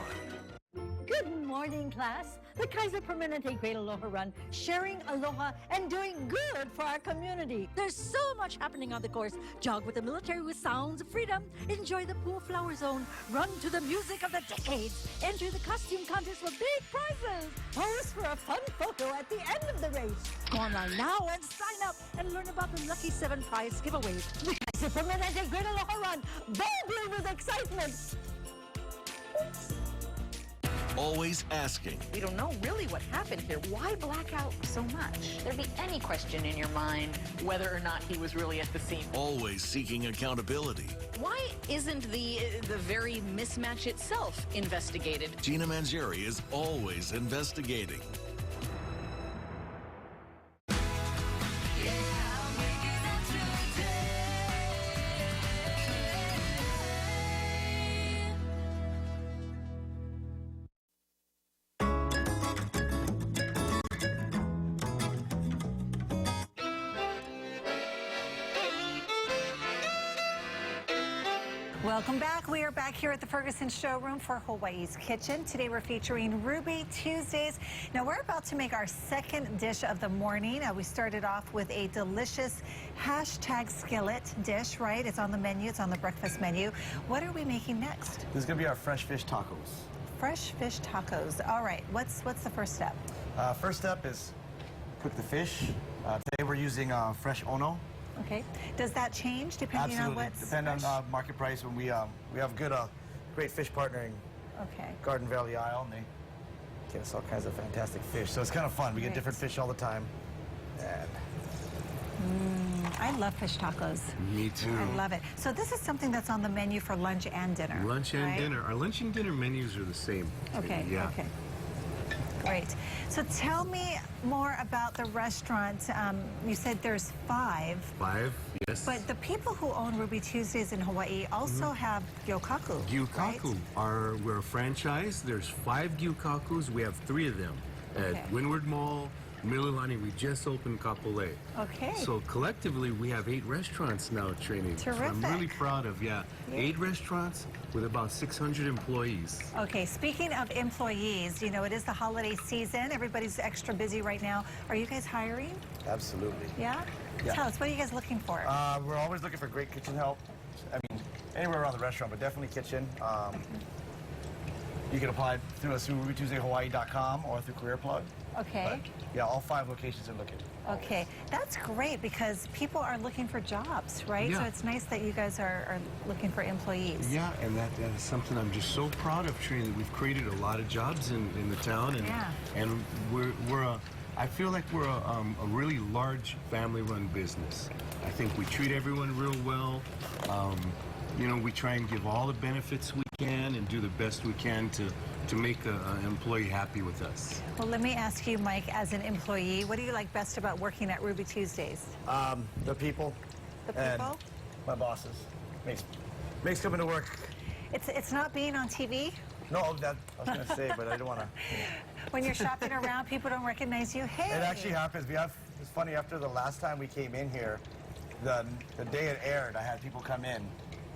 Good morning, class. The Kaiser Permanente Great Aloha Run, sharing aloha and doing good for our community. There's so much happening on the course. Jog with the military with sounds of freedom. Enjoy the pool flower zone. Run to the music of the decades. Enter the costume contest with big prizes. Pose for a fun photo at the end of the race. Go online now and sign up and learn about the Lucky 7 prize giveaways. The Kaiser Permanente Great Aloha Run, boldly with excitement. Oops. always asking. We don't know really what happened here. Why black out so much? There'd be any question in your mind whether or not he was really at the scene. Always seeking accountability. Why isn't the very mismatch itself investigated? Gina Mangieri is always investigating. Welcome back. We are back here at the Ferguson Showroom for Hawaii's Kitchen. Today we're featuring Ruby Tuesdays. Now we're about to make our second dish of the morning. We started off with a delicious hashtag skillet dish, right? It's on the menu. It's on the breakfast menu. What are we making next? This is going to be our fresh fish tacos. Fresh fish tacos. All right. What's the first step? First step is cook the fish. Today we're using fresh ono. Okay. Does that change depending on what's Depending fresh? on market price. When we have a great fish partnering. Okay. Garden Valley Isle, and they give us all kinds of fantastic fish. So it's kind of fun. We get different fish all the time. And I love fish tacos. Me too. I love it. So this is something that's on the menu for lunch and dinner. Lunch and right? dinner. Our lunch and dinner menus are the same. Okay. Yeah. Okay. Great. So tell me more about the restaurant. You said there's 5. 5, yes. But the people who own Ruby Tuesdays in Hawaii also have Gyokaku. Gyukaku. Right? We're a franchise. There's 5 Gyukakus. We have 3 of them at Windward Mall, Mililani. We just opened Kapolei. Okay. So collectively, we have 8 restaurants now training. Terrific. So I'm really proud of, 8 restaurants with about 600 employees. Okay, speaking of employees, you know, it is the holiday season. Everybody's extra busy right now. Are you guys hiring? Absolutely. Yeah? Tell us, what are you guys looking for? We're always looking for great kitchen help. I mean, anywhere around the restaurant, but definitely kitchen. You can apply through us through RubyTuesdayHawaii.com or through Career Plug. Okay. But, yeah, all 5 locations are looking. Okay, that's great because people are looking for jobs, right? Yeah. So it's nice that you guys are looking for employees. Yeah, and that is something I'm just so proud of, Trina, that we've created a lot of jobs in the town, and I feel like we're a really large family-run business. I think we treat everyone real well. You know, we try and give all the benefits we can and do the best we can to make an employee happy with us. Well, let me ask you, Mike, as an employee, what do you like best about working at Ruby Tuesdays? The people. The people? And my bosses. Makes coming to work. It's not being on TV? No, that I was going to say, but I don't want to. When you're shopping around, people don't recognize you. Hey! It actually happens. It's funny, after the last time we came in here, the day it aired, I had people come in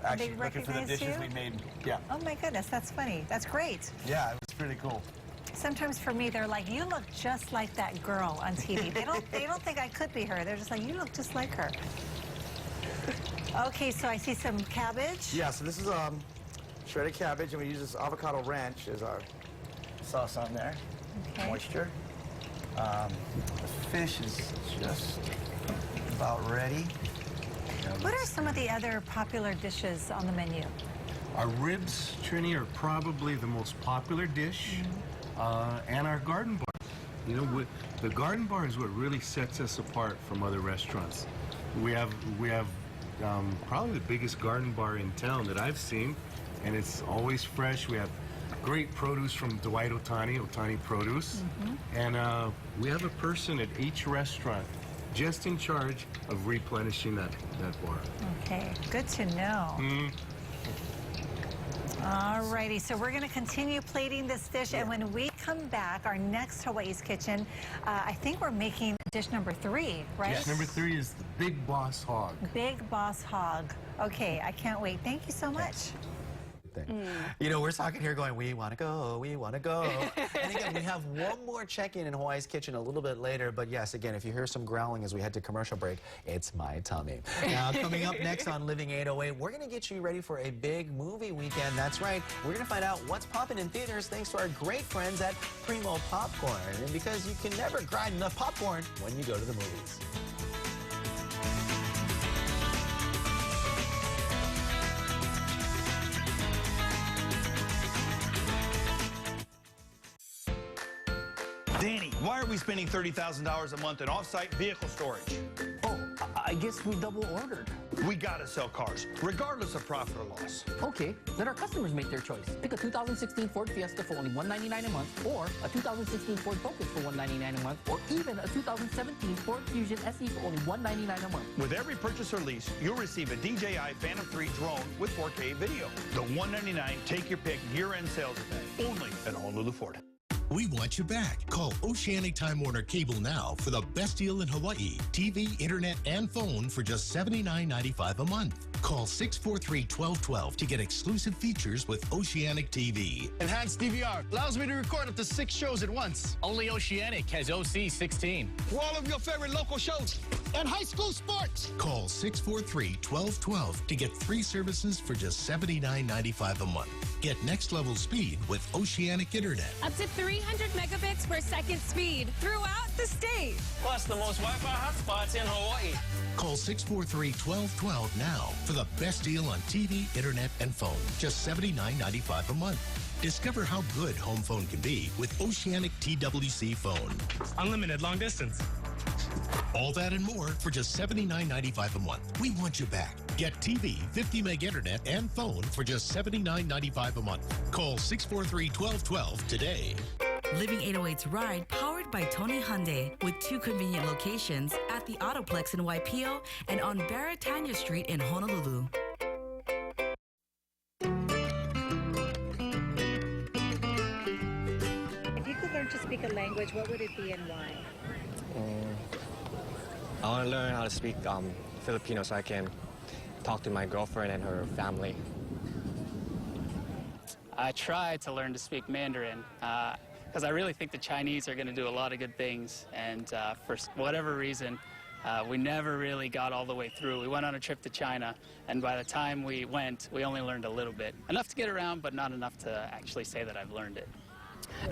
actually looking for the dishes we made. Yeah. Oh my goodness, that's funny. That's great. Yeah, it was pretty cool. Sometimes for me, they're like, you look just like that girl on TV. They don't think I could be her. They're just like, you look just like her. Okay, so I see some cabbage. Yeah, so this is shredded cabbage, and we use this avocado ranch as our sauce on there. Okay. Moisture. The fish is just about ready. What are some of the other popular dishes on the menu? Our ribs, Trini, are probably the most popular dish, and our garden bar. You know, the garden bar is what really sets us apart from other restaurants. We have probably the biggest garden bar in town that I've seen, and it's always fresh. We have great produce from Dwight Otani, Otani Produce, and we have a person at each restaurant just in charge of replenishing that bar. Okay, good to know. All righty, so we're going to continue plating this dish, and when we come back, our next Hawaii's Kitchen, I think we're making dish number 3, right? Dish number 3 is the Big Boss Hog. Big Boss Hog. Okay, I can't wait. Thank you so much. You know, we're talking here going, we want to go, we want to go. And again, we have one more check-in in Hawaii's Kitchen a little bit later. But yes, again, if you hear some growling as we head to commercial break, it's my tummy. Now, coming up next on Living 808, we're going to get you ready for a big movie weekend. That's right. We're going to find out what's popping in theaters thanks to our great friends at Primo Popcorn. And because you can never grind enough popcorn when you go to the movies. Danny, why are we spending $30,000 a month in off-site vehicle storage? Oh, I guess we double ordered. We gotta sell cars, regardless of profit or loss. Okay, let our customers make their choice. Pick a 2016 Ford Fiesta for only $199 a month, or a 2016 Ford Focus for $199 a month, or even a 2017 Ford Fusion SE for only $199 a month. With every purchase or lease, you'll receive a DJI Phantom 3 drone with 4K video. The $199 Take Your Pick year-end sales event, only at Honolulu Ford. We want you back. Call Oceanic Time Warner Cable now for the best deal in Hawaii. TV, internet, and phone for just $79.95 a month. Call 643-1212 to get exclusive features with Oceanic TV. Enhanced DVR allows me to record up to 6 shows at once. Only Oceanic has OC16. For all of your favorite local shows and high school sports. Call 643-1212 to get 3 services for just $79.95 a month. Get next level speed with Oceanic Internet. Up to 300 megabits per second speed throughout the state. Plus the most Wi-Fi hotspots in Hawaii. Call 643-1212 now for the best deal on TV, internet, and phone. Just $79.95 a month. Discover how good home phone can be with Oceanic TWC phone. Unlimited long distance. All that and more for just $79.95 a month. We want you back. Get TV, 50 meg internet, and phone for just $79.95 a month. Call 643-1212 today. Living 808's ride powered by Tony Hyundai with 2 convenient locations at the Autoplex in Waipio and on Baratania Street in Honolulu. If you could learn to speak a language, what would it be and why? I want to learn how to speak Filipino so I can talk to my girlfriend and her family. I tried to learn to speak Mandarin because I really think the Chinese are going to do a lot of good things, and for whatever reason, we never really got all the way through. We went on a trip to China, and by the time we went, we only learned a little bit. Enough to get around, but not enough to actually say that I've learned it.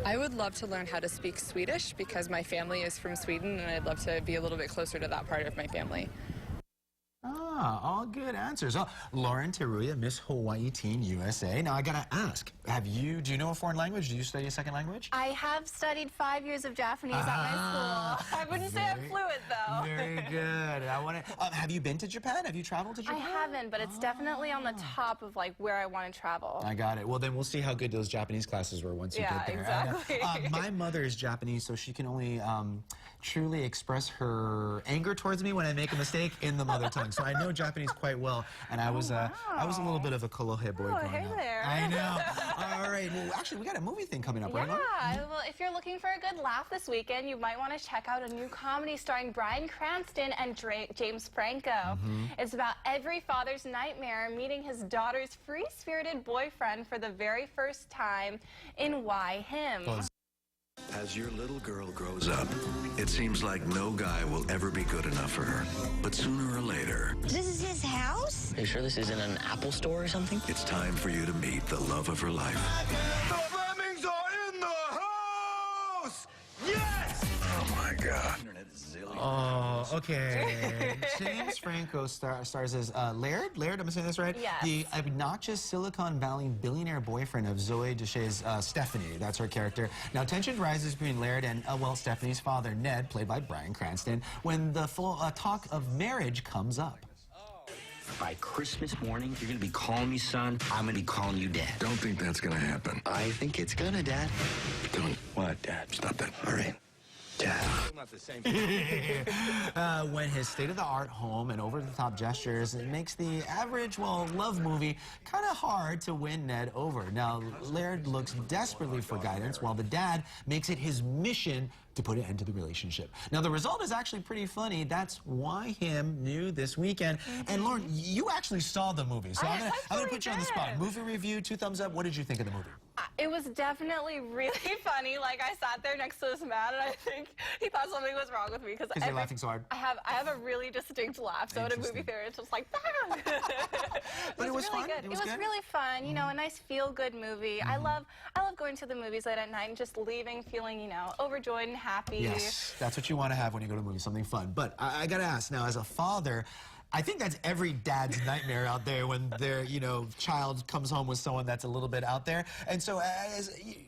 I would love to learn how to speak Swedish because my family is from Sweden, and I'd love to be a little bit closer to that part of my family. Ah, all good answers. Oh, Lauren Teruya, Miss Hawaii Teen USA. Now, I gotta ask, do you know a foreign language? Do you study a second language? I have studied 5 years of Japanese at my school. I wouldn't say I'm fluent, though. Very good. Have you been to Japan? Have you traveled to Japan? I haven't, but it's definitely on the top of like where I want to travel. I got it. Well, then we'll see how good those Japanese classes were once you get there. Exactly. My mother is Japanese, so she can only truly express her anger towards me when I make a mistake in the mother tongue. So I know Japanese quite well, and I was a little bit of a Kolohe boy growing up. There. I know. All right. Well, actually, we got a movie thing coming up, right? Yeah. Well, if you're looking for a good laugh this weekend, you might want to check out a new comedy starring Bryan Cranston and James Franco. It's about every father's nightmare meeting his daughter's free-spirited boyfriend for the very first time in Why Him? As your little girl grows up, it seems like no guy will ever be good enough for her. But sooner or later... This is his house? Are you sure this isn't an Apple store or something? It's time for you to meet the love of her life. The Flemings are in the house! Yes! Oh, my God. Oh, okay. James Franco stars as Laird. Laird, am I saying this right? Yes. The obnoxious Silicon Valley billionaire boyfriend of Zoe Deschan's Stephanie. That's her character. Now, tension rises between Laird and, Stephanie's father, Ned, played by Bryan Cranston, when the full talk of marriage comes up. By Christmas morning, you're gonna be calling me son. I'm gonna be calling you dad. Don't think that's gonna happen. I think it's gonna, Dad. Don't. What, Dad? Stop that. All right. Dad. Not the same. When his state-of-the-art home and over-the-top gestures, it makes the average, love movie kind of hard to win Ned over. Now, Laird looks desperately for guidance, while the dad makes it his mission to put an end to the relationship. Now, the result is actually pretty funny. That's Why Him, new this weekend. And Lauren, you actually saw the movie, so I'm gonna put you on the spot. Movie review, 2 thumbs up. What did you think of the movie? It was definitely really funny. Like, I sat there next to this man, and I think he thought something was wrong with me because you're laughing so hard. I have a really distinct laugh. So in a movie theater, it's just like, bam! But it was really fun. Good. It was really fun. You know, a nice feel-good movie. I love going to the movies late at night and just leaving feeling, overjoyed and happy. Yes, that's what you want to have when you go to a movie, something fun. But I got to ask now, as a father, I think that's every dad's nightmare out there when their, you know, child comes home with someone that's a little bit out there. And so,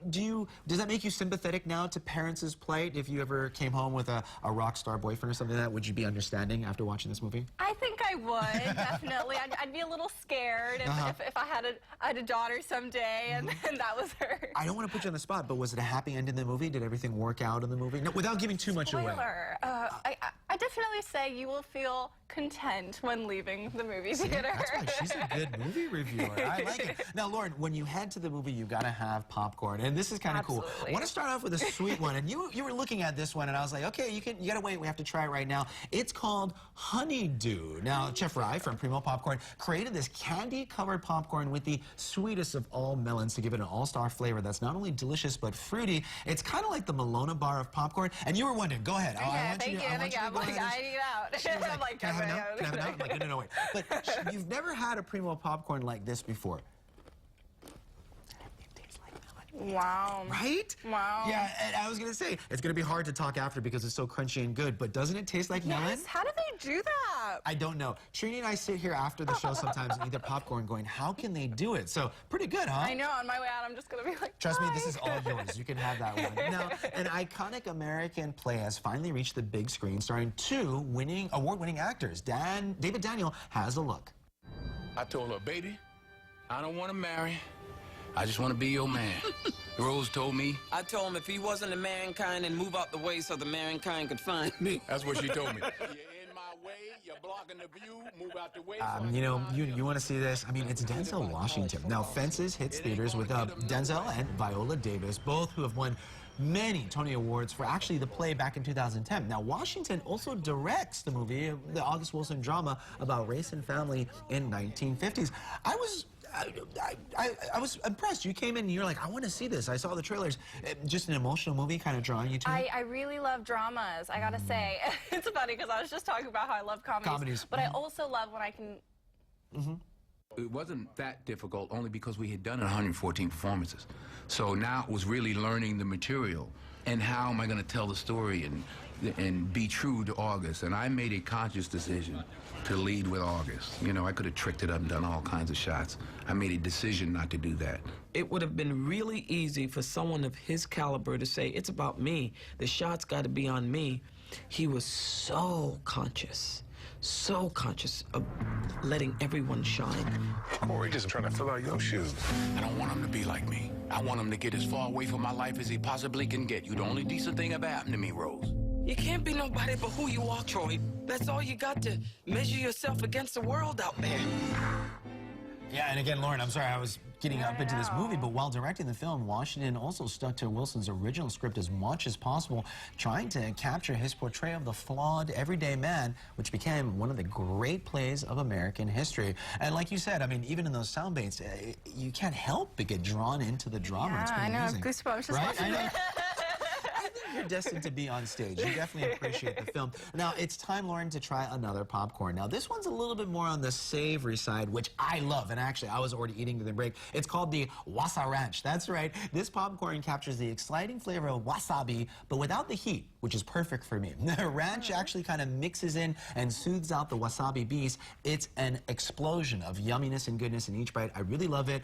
does that make you sympathetic now to parents' plight? If you ever came home with a rock star boyfriend or something like that, would you be understanding after watching this movie? I think I would, definitely. I'd be a little scared if I had a daughter someday and that was her. I don't want to put you on the spot, but was it a happy end in the movie? Did everything work out in the movie? No, without giving too much away. I definitely say you will feel content when leaving the movie theater. That's why she's a good movie reviewer. I like it. Now, Lauren, when you head to the movie, you've got to have popcorn, and this is kind of cool. I want to start off with a sweet one, and you were looking at this one, and I was like, okay, you got to wait. We have to try it right now. It's called Honeydew. Now, Chef Rai from Primo Popcorn created this candy-covered popcorn with the sweetest of all melons to give it an all-star flavor that's not only delicious but fruity. It's kind of like the Malona bar of popcorn. And you were wondering, go ahead. Thank you. I'm like, I need out. I'm like, can I have it now? Can I have it now? I'm like, no, wait. But you've never had a Primo popcorn like this before. Wow. Right? Wow. Yeah, and I was going to say, it's going to be hard to talk after because it's so crunchy and good, but doesn't it taste like melon? Yes, how do they do that? I don't know. Trini and I sit here after the show sometimes and eat their popcorn going, how can they do it? So, pretty good, huh? I know, on my way out, I'm just going to be like, trust me, this is all yours. You can have that one. Now, an iconic American play has finally reached the big screen, starring two award-winning actors. David Daniel has a look. I told her, baby, I don't want to marry. I just want to be your man. Rose told me. I told him if he wasn't a mankind, and move out the way so the mankind could find me. That's what she told me. You're in my way, you're blocking the view, move out the way. You know, you want to see this? I mean, it's Denzel Washington. Now, Fences hits theaters with Denzel and Viola Davis, both who have won many Tony Awards for actually the play back in 2010. Now, Washington also directs the movie, the August Wilson drama about race and family in 1950s. I was impressed. You came in and you're like, I want to see this. I saw the trailers. Just an emotional movie kind of drawing you to it? I really love dramas, I gotta say. It's funny because I was just talking about how I love comedies. But I also love when I can... It wasn't that difficult only because we had done 114 performances. So now it was really learning the material and how am I going to tell the story and be true to August. And I made a conscious decision to lead with August. You know, I could have tricked it up and done all kinds of shots. I made a decision not to do that. It would have been really easy for someone of his caliber to say, it's about me. The shot's got to be on me. He was so conscious of letting everyone shine. Corey just trying to fill out your shoes. I don't want him to be like me. I want him to get as far away from my life as he possibly can get. You're the only decent thing ever happened to me, Rose. You can't be nobody but who you are, Troy. That's all you got to measure yourself against the world out there. Yeah, and again, Lauren, I'm sorry I was getting up into this movie, but while directing the film, Washington also stuck to Wilson's original script as much as possible, trying to capture his portrayal of the flawed, everyday man, which became one of the great plays of American history. And like you said, I mean, even in those sound bites, you can't help but get drawn into the drama. Yeah, it's pretty I know, amazing. goosebumps just right? watching it. You're destined to be on stage. You definitely appreciate the film. Now, it's time, Lauren, to try another popcorn. Now, this one's a little bit more on the savory side, which I love. And actually, I was already eating to the break. It's called the Wasa Ranch. That's right. This popcorn captures the exciting flavor of wasabi, but without the heat, which is perfect for me. The ranch actually kind of mixes in and soothes out the wasabi beast. It's an explosion of yumminess and goodness in each bite. I really love it.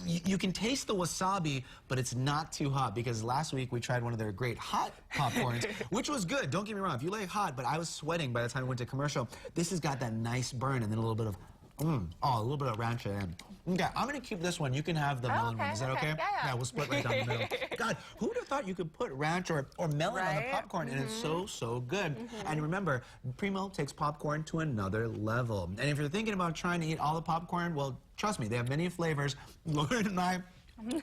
You can taste the wasabi, but it's not too hot because last week we tried one of their great hot popcorns, which was good. Don't get me wrong. If you like hot, but I was sweating by the time we went to commercial. This has got that nice burn and then a little bit of, a little bit of ranch at the end. Okay, I'm going to keep this one. You can have the melon one. Is that okay? Yeah. We'll split right down the middle. God, who would have thought you could put ranch or melon on the popcorn, and it's so good. And remember, Primo takes popcorn to another level. And if you're thinking about trying to eat all the popcorn, well, trust me, they have many flavors. Lauren and I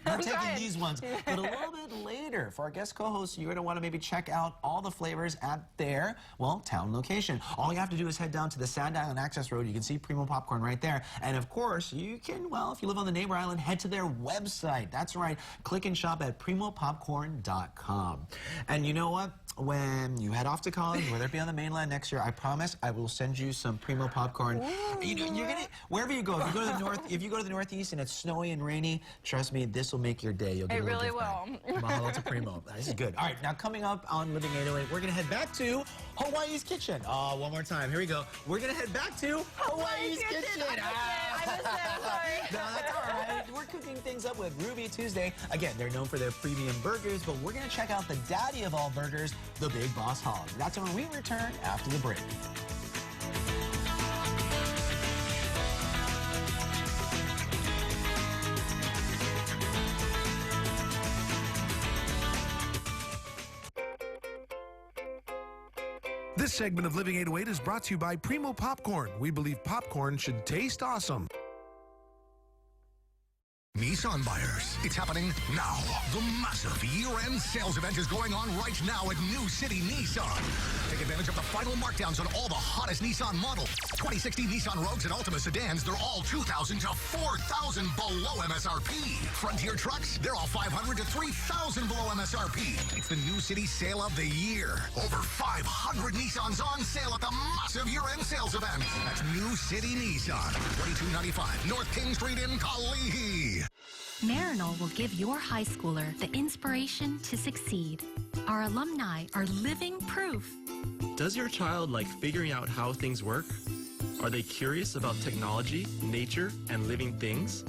are taking these ones. But a little bit later, for our guest co-hosts, you're going to want to maybe check out all the flavors at their, well, town location. All you have to do is head down to the Sand Island Access Road. You can see Primo Popcorn right there. And of course, you can, well, if you live on the neighbor island, head to their website. That's right. Click and shop at primopopcorn.com. And you know what? When you head off to college, whether it be on the mainland next year, I promise I will send you some Primo popcorn. You know, you're gonna, wherever you go, if you go to the north, if you go to the Northeast and it's snowy and rainy, trust me, Trini, this will make your day. You'll get It a little really gift will. back. Mahalo to Primo. This is good. All right, now coming up on Living 808, we're going to head back to Hawaii's Kitchen. Oh, one more time. Here we go. We're going to head back to Hawaii's Kitchen. I missed it. I'm sorry. No, that's all right. We're cooking things up with Ruby Tuesday. Again, they're known for their premium burgers, but we're going to check out the daddy of all burgers, the Big Boss Hog. That's when we return after the break. This segment of Living 808 is brought to you by Primo Popcorn. We believe popcorn should taste awesome. Nissan buyers, it's happening now. The massive year-end sales event is going on right now at New City Nissan. Take advantage of the final markdowns on all the hottest Nissan models. 2016 Nissan Rogues and Altima sedans, they're all $2,000 to $4,000 below MSRP. Frontier trucks, they're all $500 to $3,000 below MSRP. It's the New City sale of the year. Over 500 Nissans on sale at the massive year-end sales event. That's New City Nissan, 2295 North King Street in Kalihi. Marinol will give your high schooler the inspiration to succeed. Our alumni are living proof. Does your child like figuring out how things work? Are they curious about technology, nature, and living things?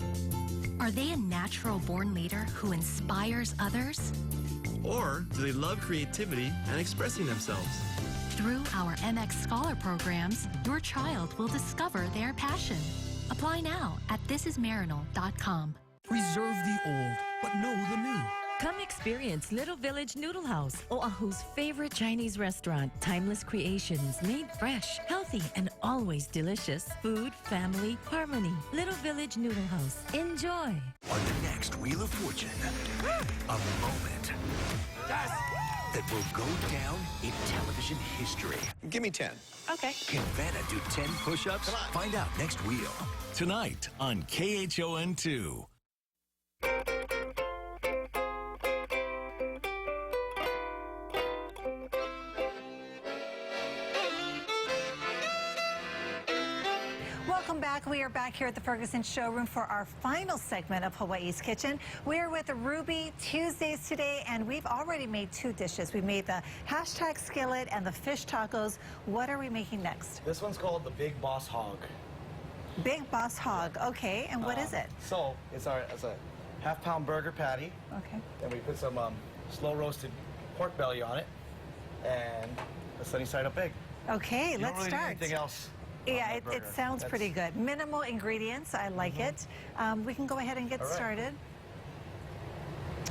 Are they a natural-born leader who inspires others? Or do they love creativity and expressing themselves? Through our MX Scholar programs, your child will discover their passion. Apply now at thisismarinol.com. Preserve the old, but know the new. Come experience Little Village Noodle House, Oahu's favorite Chinese restaurant. Timeless creations made fresh, healthy, and always delicious. Food, family, harmony. Little Village Noodle House. Enjoy. On the next Wheel of Fortune, a moment that will go down in television history. Give me 10. Okay. Can Vanna do 10 push-ups? Find out next Wheel. Tonight on KHON2. Welcome back. We are back here at the Ferguson Showroom for our final segment of Hawaii's Kitchen. We're with Ruby Tuesdays today, and we've already made 2 dishes. We made the hashtag skillet and the fish tacos. What are we making next? This one's called the Big Boss Hog. Big Boss Hog. Okay, and what is it? So it's a half-pound burger patty. Okay. Then we put some slow roasted pork belly on it, and a sunny side up egg. Okay, You let's don't really start. Need anything else? Yeah, it sounds pretty good. Minimal ingredients. I like it. We can go ahead and get started.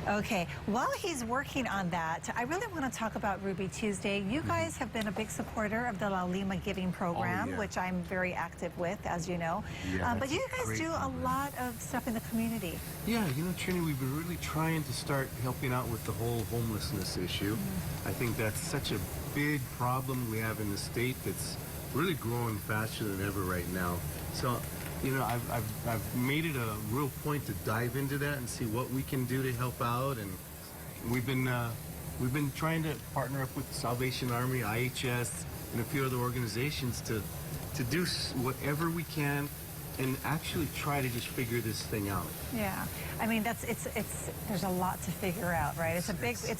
Okay, while he's working on that, I really want to talk about Ruby Tuesday. You guys have been a big supporter of the La Lima Giving Program, which I'm very active with, as you know. Yeah, but you guys do a lot of stuff in the community. Yeah, you know, Trini, we've been really trying to start helping out with the whole homelessness issue. I think that's such a big problem we have in the state that's really growing faster than ever right now. So, you know, I've made it a real point to dive into that and see what we can do to help out. And we've been trying to partner up with the Salvation Army, IHS, and a few other organizations to do whatever we can and actually try to just figure this thing out. Yeah, I mean there's a lot to figure out, right? It's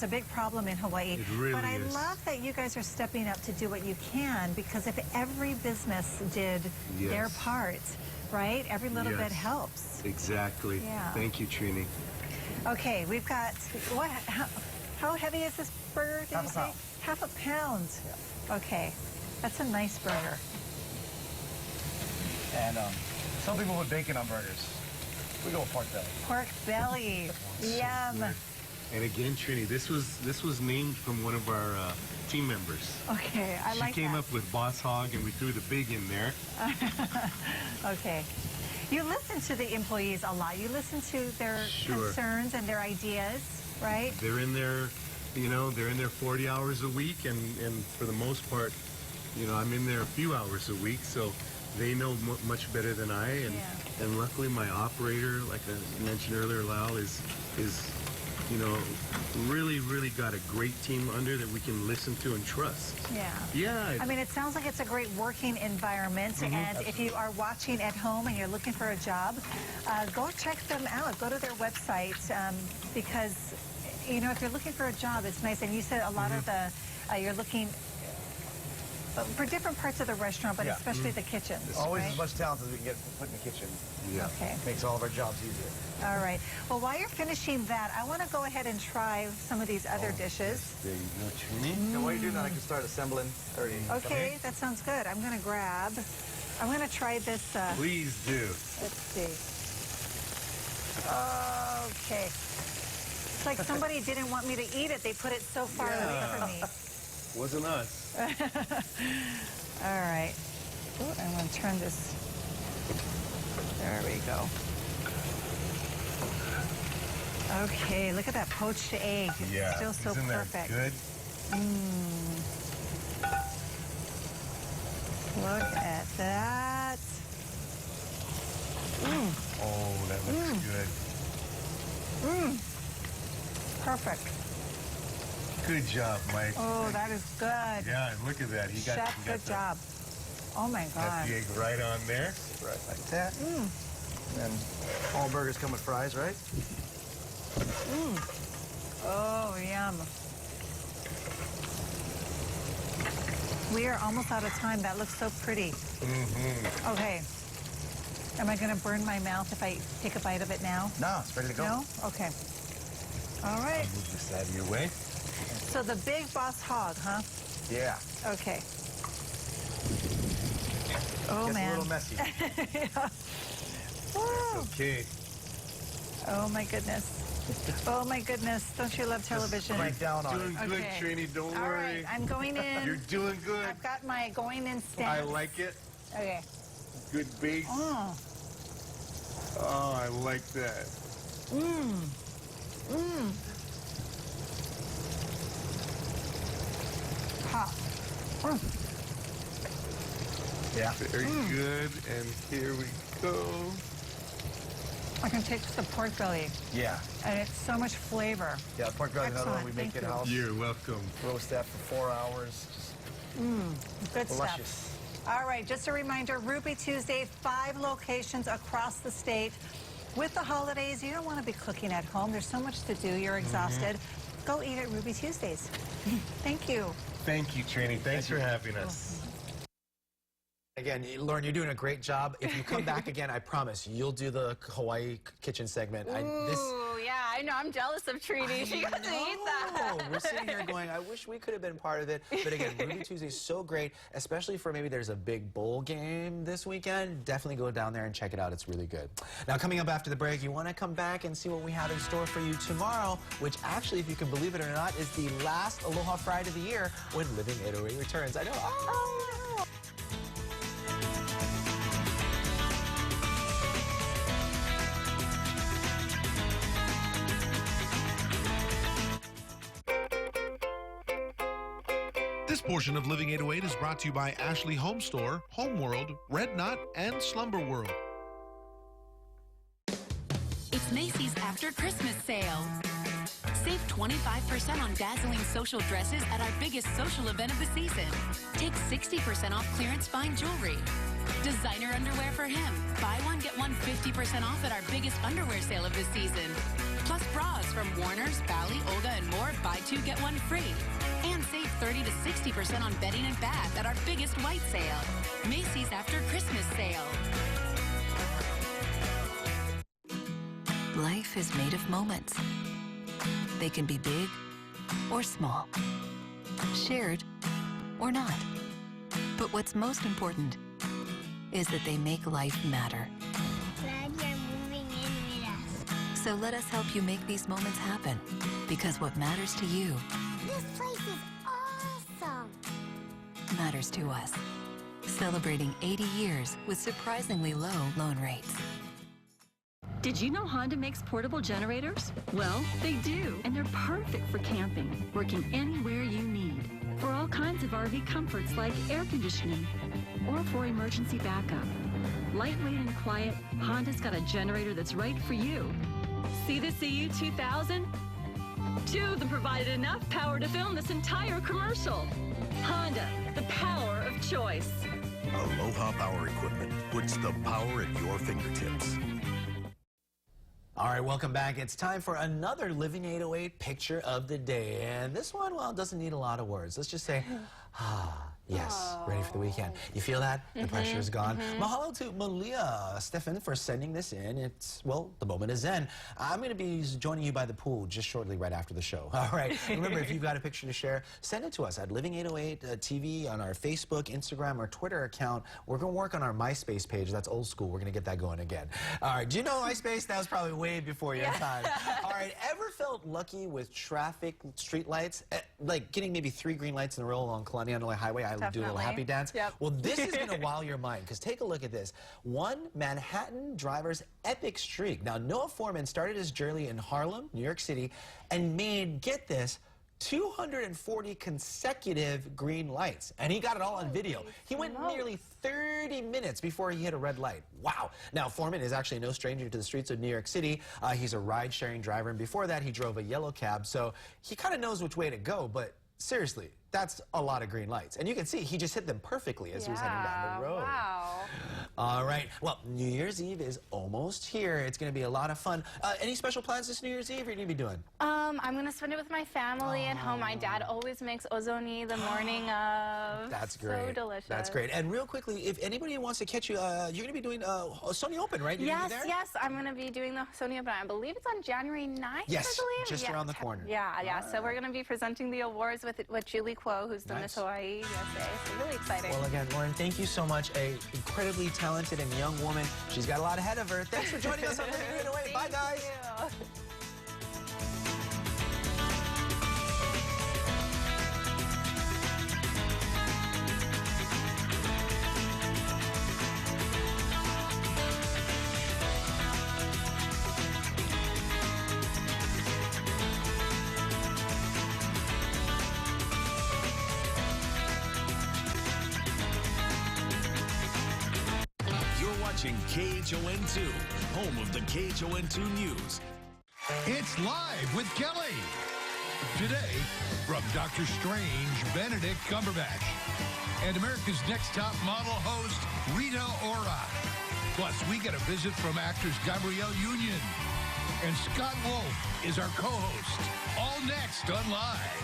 a big problem in Hawaii. It really but I is. love that you guys are stepping up to do what you can, because if every business did their part, right, every little bit helps. Exactly. Yeah. Thank you, Trini. Okay, we've got what? How heavy is this burger? Did you say? Half a pound. Yeah. Okay, that's a nice burger. And some people put bacon on burgers. We go with pork belly. Pork belly. Yum. And again, Trini, this was named from one of our team members. Okay, I like that. She came up with Boss Hog, and we threw the big in there. Okay. You listen to the employees a lot. You listen to their concerns and their ideas, right? They're in there, you know, they're in there 40 hours a week, and for the most part, you know, I'm in there a few hours a week, so they know much better than I, and luckily my operator, like I mentioned earlier, Lal, is you know, really, really got a great team under that we can listen to and trust. Yeah. Yeah. I mean, it sounds like it's a great working environment. And if you are watching at home and you're looking for a job, go check them out. Go to their website because, you know, if you're looking for a job, it's nice. And you said a lot of the, you're looking for different parts of the restaurant, but especially the kitchen. Always as much talent as we can get put in the kitchen. Yeah. Okay. Makes all of our jobs easier. All right. Well, while you're finishing that, I want to go ahead and try some of these other dishes. There you go, Trini. Now, while you're doing that, I can start assembling. Okay, that sounds good. I'm going to try this. Please do. Let's see. Okay. It's like somebody didn't want me to eat it. They put it so far away from me. Wasn't us. All right. Ooh, I'm going to turn this. There we go. Okay, look at that poached egg. It's still so perfect. That good? Look at that. Oh, that looks good. Perfect. Good job, Mike. Oh, that is good. Yeah, and look at that. He got, Chef, good job. Oh my got God. the egg right on there. Right like that. And then all burgers come with fries, right? Oh, yum. We are almost out of time. That looks so pretty. Okay. Am I going to burn my mouth if I take a bite of it now? No, it's ready to go. No? Okay. All right. I'll move this out of your way. So the Big Boss Hog, huh? Yeah. Okay. Oh, Gets man. a little messy. Yeah. Woo. Okay. Oh, my goodness. Oh, my goodness. Don't you love television? Crank down on it. Doing good, Trini. Don't All worry. right, I'm going in. You're doing good. I've got my going in stance. I like it. Okay. Good base. Oh. Oh, I like that. Hot. Yeah. Very good. And here we go. I can taste the pork belly. Yeah. And it's so much flavor. Yeah, pork belly, another one we Excellent. make Thank in-house. You're welcome. Roast that for 4 hours. Good Delicious. stuff. All right, just a reminder, Ruby Tuesday, 5 locations across the state. With the holidays, you don't want to be cooking at home. There's so much to do. You're exhausted. Go eat at Ruby Tuesdays. Thank you. Thank you, Trini. Thanks for having us. Again, Lauren, you're doing a great job. If you come back again, I promise you'll do the Hawaii kitchen segment. Ooh, yeah, I know. I'm jealous of Trini. She got to eat that. We're sitting here going, I wish we could have been part of it. But again, Ruby Tuesday is so great, especially for maybe there's a big bowl game this weekend. Definitely go down there and check it out. It's really good. Now, coming up after the break, you want to come back and see what we have in store for you tomorrow, which actually, if you can believe it or not, is the last Aloha Friday of the year when Living 808 returns. I know. Oh, no. This portion of Living 808 is brought to you by Ashley Home Store, Home World, Red Knot, and Slumber World. It's Macy's After Christmas Sale. Save 25% on dazzling social dresses at our biggest social event of the season. Take 60% off clearance fine jewelry. Designer underwear for him. Buy one, get one 50% off at our biggest underwear sale of the season. Plus bras from Warner's, Bally, Olga, and more. Buy two, get one free. And save 30 to 60% on bedding and bath at our biggest white sale. Macy's After Christmas Sale. Life is made of moments. They can be big or small, shared or not. But what's most important is that they make life matter. Glad you're moving in with us. So let us help you make these moments happen, because what matters to you This place is awesome. matters to us. Celebrating 80 years with surprisingly low loan rates. Did you know Honda makes portable generators? Well, they do, and they're perfect for camping, working anywhere you need. For all kinds of RV comforts like air conditioning, or for emergency backup. Lightweight and quiet, Honda's got a generator that's right for you. See the CU 2000? Two of them provided enough power to film this entire commercial. Honda, the power of choice. Aloha Power Equipment puts the power at your fingertips. All right, welcome back. It's time for another Living 808 picture of the day. And this one, well, doesn't need a lot of words. Let's just say, yes, ready for the weekend. You feel that? The pressure is gone. Mahalo to Malia Stefan for sending this in. It's, well, the moment is in. I'm going to be joining you by the pool just shortly right after the show. All right. Remember, if you've got a picture to share, send it to us at Living 808 TV on our Facebook, Instagram, or Twitter account. We're going to work on our MySpace page. That's old school. We're going to get that going again. All right. Do you know MySpace? That was probably way before your time. All right. Ever felt lucky with traffic, street lights? Like getting maybe 3 green lights in a row along Kalani Underlay Highway? I do a little happy dance. Well, this is going to wow your mind, because take a look at this. One Manhattan driver's epic streak. Now, Noah Foreman started his journey in Harlem, New York City, and made, get this, 240 consecutive green lights. And he got it all on video. He went nearly 30 minutes before he hit a red light. Wow. Now, Foreman is actually no stranger to the streets of New York City. He's a ride-sharing driver, and before that, he drove a yellow cab, so he kind of knows which way to go, but seriously, that's a lot of green lights. And you can see he just hit them perfectly as he was heading down the road. Wow. All right. Well, New Year's Eve is almost here. It's going to be a lot of fun. Any special plans this New Year's Eve? What are you going to be doing? I'm going to spend it with my family at home. My dad always makes ozoni the morning of. That's great. So delicious. That's great. And real quickly, if anybody wants to catch you, you're going to be doing Sony Open, right? You're Yes, gonna be there? yes. I'm going to be doing the Sony Open. I believe it's on January 9th, Yes, I believe. just around the corner. Yeah. So we're going to be presenting the awards with Julie Kuo, who's the Miss Hawaii USA. So really exciting. Well, again, Lauren, thank you so much. A incredibly talented and young woman. She's got a lot ahead of her. Thanks for joining us on Living 808. Bye, guys. Watching KHON2, home of the KHON2 News. It's Live with Kelly. Today, from Doctor Strange, Benedict Cumberbatch, and America's Next Top Model host, Rita Ora. Plus, we get a visit from actors Gabrielle Union. And Scott Wolf is our co-host. All next on Live.